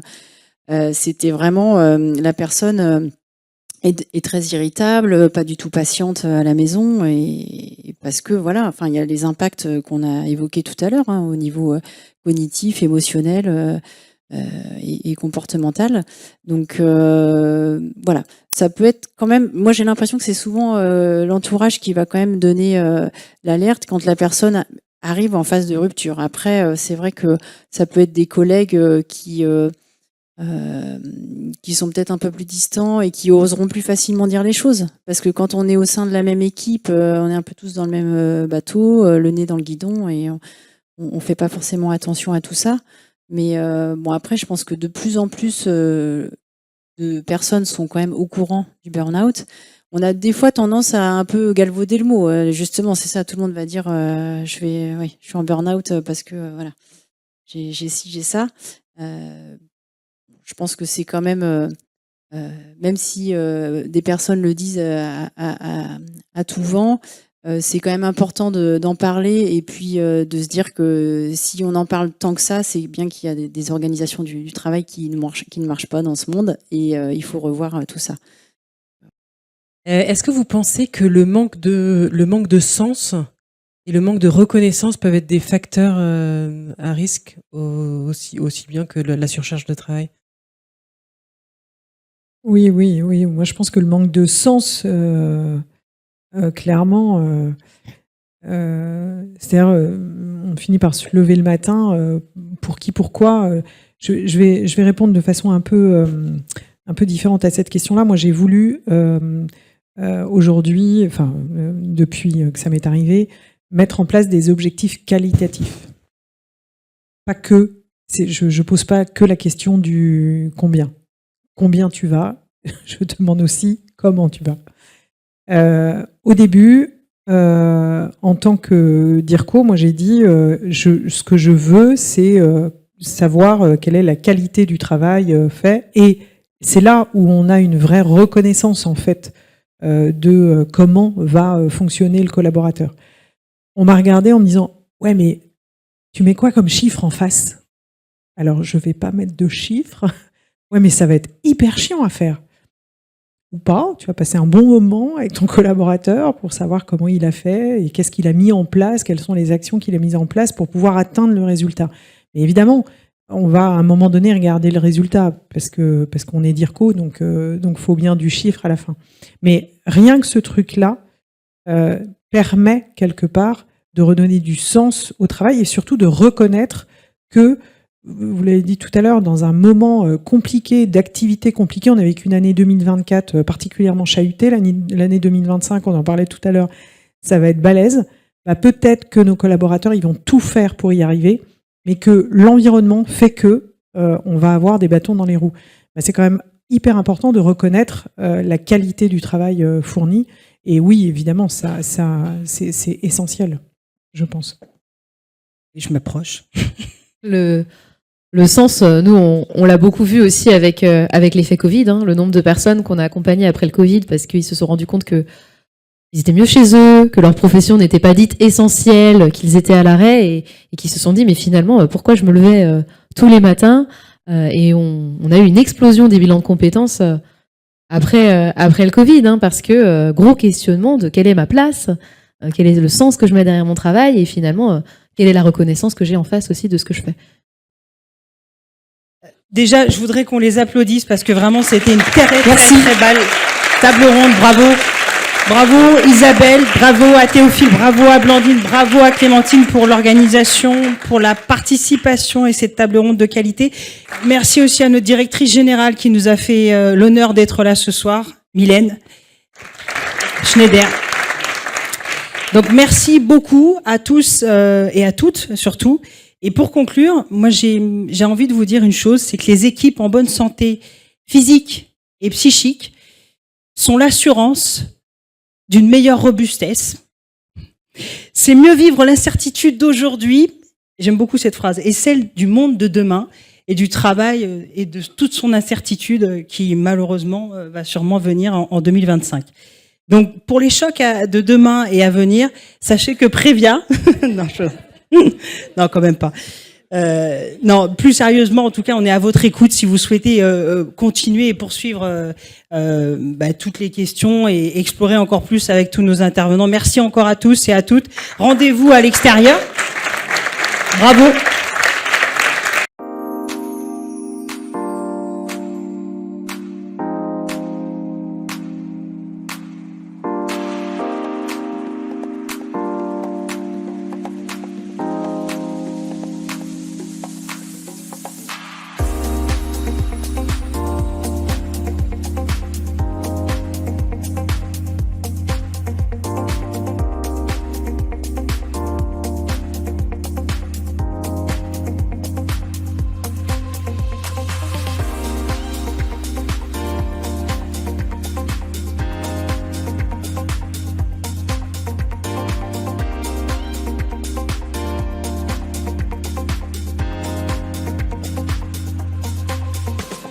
c'était vraiment la personne est très irritable, pas du tout patiente à la maison et parce que voilà enfin il y a les impacts qu'on a évoqués tout à l'heure au niveau cognitif, émotionnel et comportementale. Donc voilà, ça peut être quand même. Moi, j'ai l'impression que c'est souvent l'entourage qui va quand même donner l'alerte quand la personne arrive en phase de rupture. Après, c'est vrai que ça peut être des collègues qui sont peut-être un peu plus distants et qui oseront plus facilement dire les choses. Parce que quand on est au sein de la même équipe, on est un peu tous dans le même bateau, le nez dans le guidon, et on fait pas forcément attention à tout ça. Mais bon, après, je pense que de plus en plus, de personnes sont quand même au courant du burn-out, on a des fois tendance à un peu galvauder le mot. Justement, c'est ça, tout le monde va dire je suis en burn-out parce que voilà, j'ai ci, j'ai ça. Je pense que c'est quand même, même si des personnes le disent à tout vent, c'est quand même important d'en parler et puis de se dire que si on en parle tant que ça, c'est bien qu'il y a des organisations du travail qui ne marchent pas dans ce monde et il faut revoir tout ça. Est-ce que vous pensez que le manque de sens et le manque de reconnaissance peuvent être des facteurs à risque aussi bien que la surcharge de travail? Oui. Moi, je pense que le manque de sens, clairement, c'est-à-dire, on finit par se lever le matin, pour qui, pourquoi. Je vais répondre de façon un peu différente à cette question-là. Moi, j'ai voulu aujourd'hui, depuis que ça m'est arrivé, mettre en place des objectifs qualitatifs. Pas que, je pose pas que la question du combien. Combien tu vas? Je demande aussi comment tu vas. Au début, en tant que DIRCO, moi j'ai dit ce que je veux, c'est savoir quelle est la qualité du travail fait, et c'est là où on a une vraie reconnaissance en fait de comment va fonctionner le collaborateur. On m'a regardé en me disant ouais, mais tu mets quoi comme chiffre en face? Alors je vais pas mettre de chiffres. Ouais, mais ça va être hyper chiant à faire. Ou pas, tu vas passer un bon moment avec ton collaborateur pour savoir comment il a fait et qu'est-ce qu'il a mis en place, quelles sont les actions qu'il a mises en place pour pouvoir atteindre le résultat. Mais évidemment, on va à un moment donné regarder le résultat parce qu'on est DIRCO, donc faut bien du chiffre à la fin. Mais rien que ce truc-là permet quelque part de redonner du sens au travail et surtout de reconnaître que, vous l'avez dit tout à l'heure, dans un moment compliqué, d'activité compliquée, on a vécu une année 2024 particulièrement chahutée, l'année 2025, on en parlait tout à l'heure, ça va être balèze. Bah, peut-être que nos collaborateurs, ils vont tout faire pour y arriver, mais que l'environnement fait que on va avoir des bâtons dans les roues. Bah, c'est quand même hyper important de reconnaître la qualité du travail fourni. Et oui, évidemment, ça c'est essentiel, je pense. Et je m'approche. Le sens, nous, on l'a beaucoup vu aussi avec l'effet Covid, hein, le nombre de personnes qu'on a accompagnées après le Covid parce qu'ils se sont rendus compte qu'ils étaient mieux chez eux, que leur profession n'était pas dite essentielle, qu'ils étaient à l'arrêt et qui se sont dit mais finalement pourquoi je me levais tous les matins et on a eu une explosion des bilans de compétences après le Covid, hein, parce que gros questionnement de quelle est ma place, quel est le sens que je mets derrière mon travail et finalement quelle est la reconnaissance que j'ai en face aussi de ce que je fais. Déjà, je voudrais qu'on les applaudisse parce que vraiment, c'était une très belle table ronde. Bravo. Bravo Isabelle, bravo à Théophile, bravo à Blandine, bravo à Clémentine pour l'organisation, pour la participation et cette table ronde de qualité. Merci aussi à notre directrice générale qui nous a fait l'honneur d'être là ce soir, Mylène Schneider. Donc merci beaucoup à tous et à toutes surtout. Et pour conclure, moi j'ai envie de vous dire une chose, c'est que les équipes en bonne santé physique et psychique sont l'assurance d'une meilleure robustesse. C'est mieux vivre l'incertitude d'aujourd'hui, j'aime beaucoup cette phrase, et celle du monde de demain et du travail et de toute son incertitude qui malheureusement va sûrement venir en 2025. Donc pour les chocs de demain et à venir, sachez que Previa... non, quand même pas. Non, plus sérieusement, en tout cas, on est à votre écoute si vous souhaitez continuer et poursuivre toutes les questions et explorer encore plus avec tous nos intervenants. Merci encore à tous et à toutes. Rendez-vous à l'extérieur. Bravo.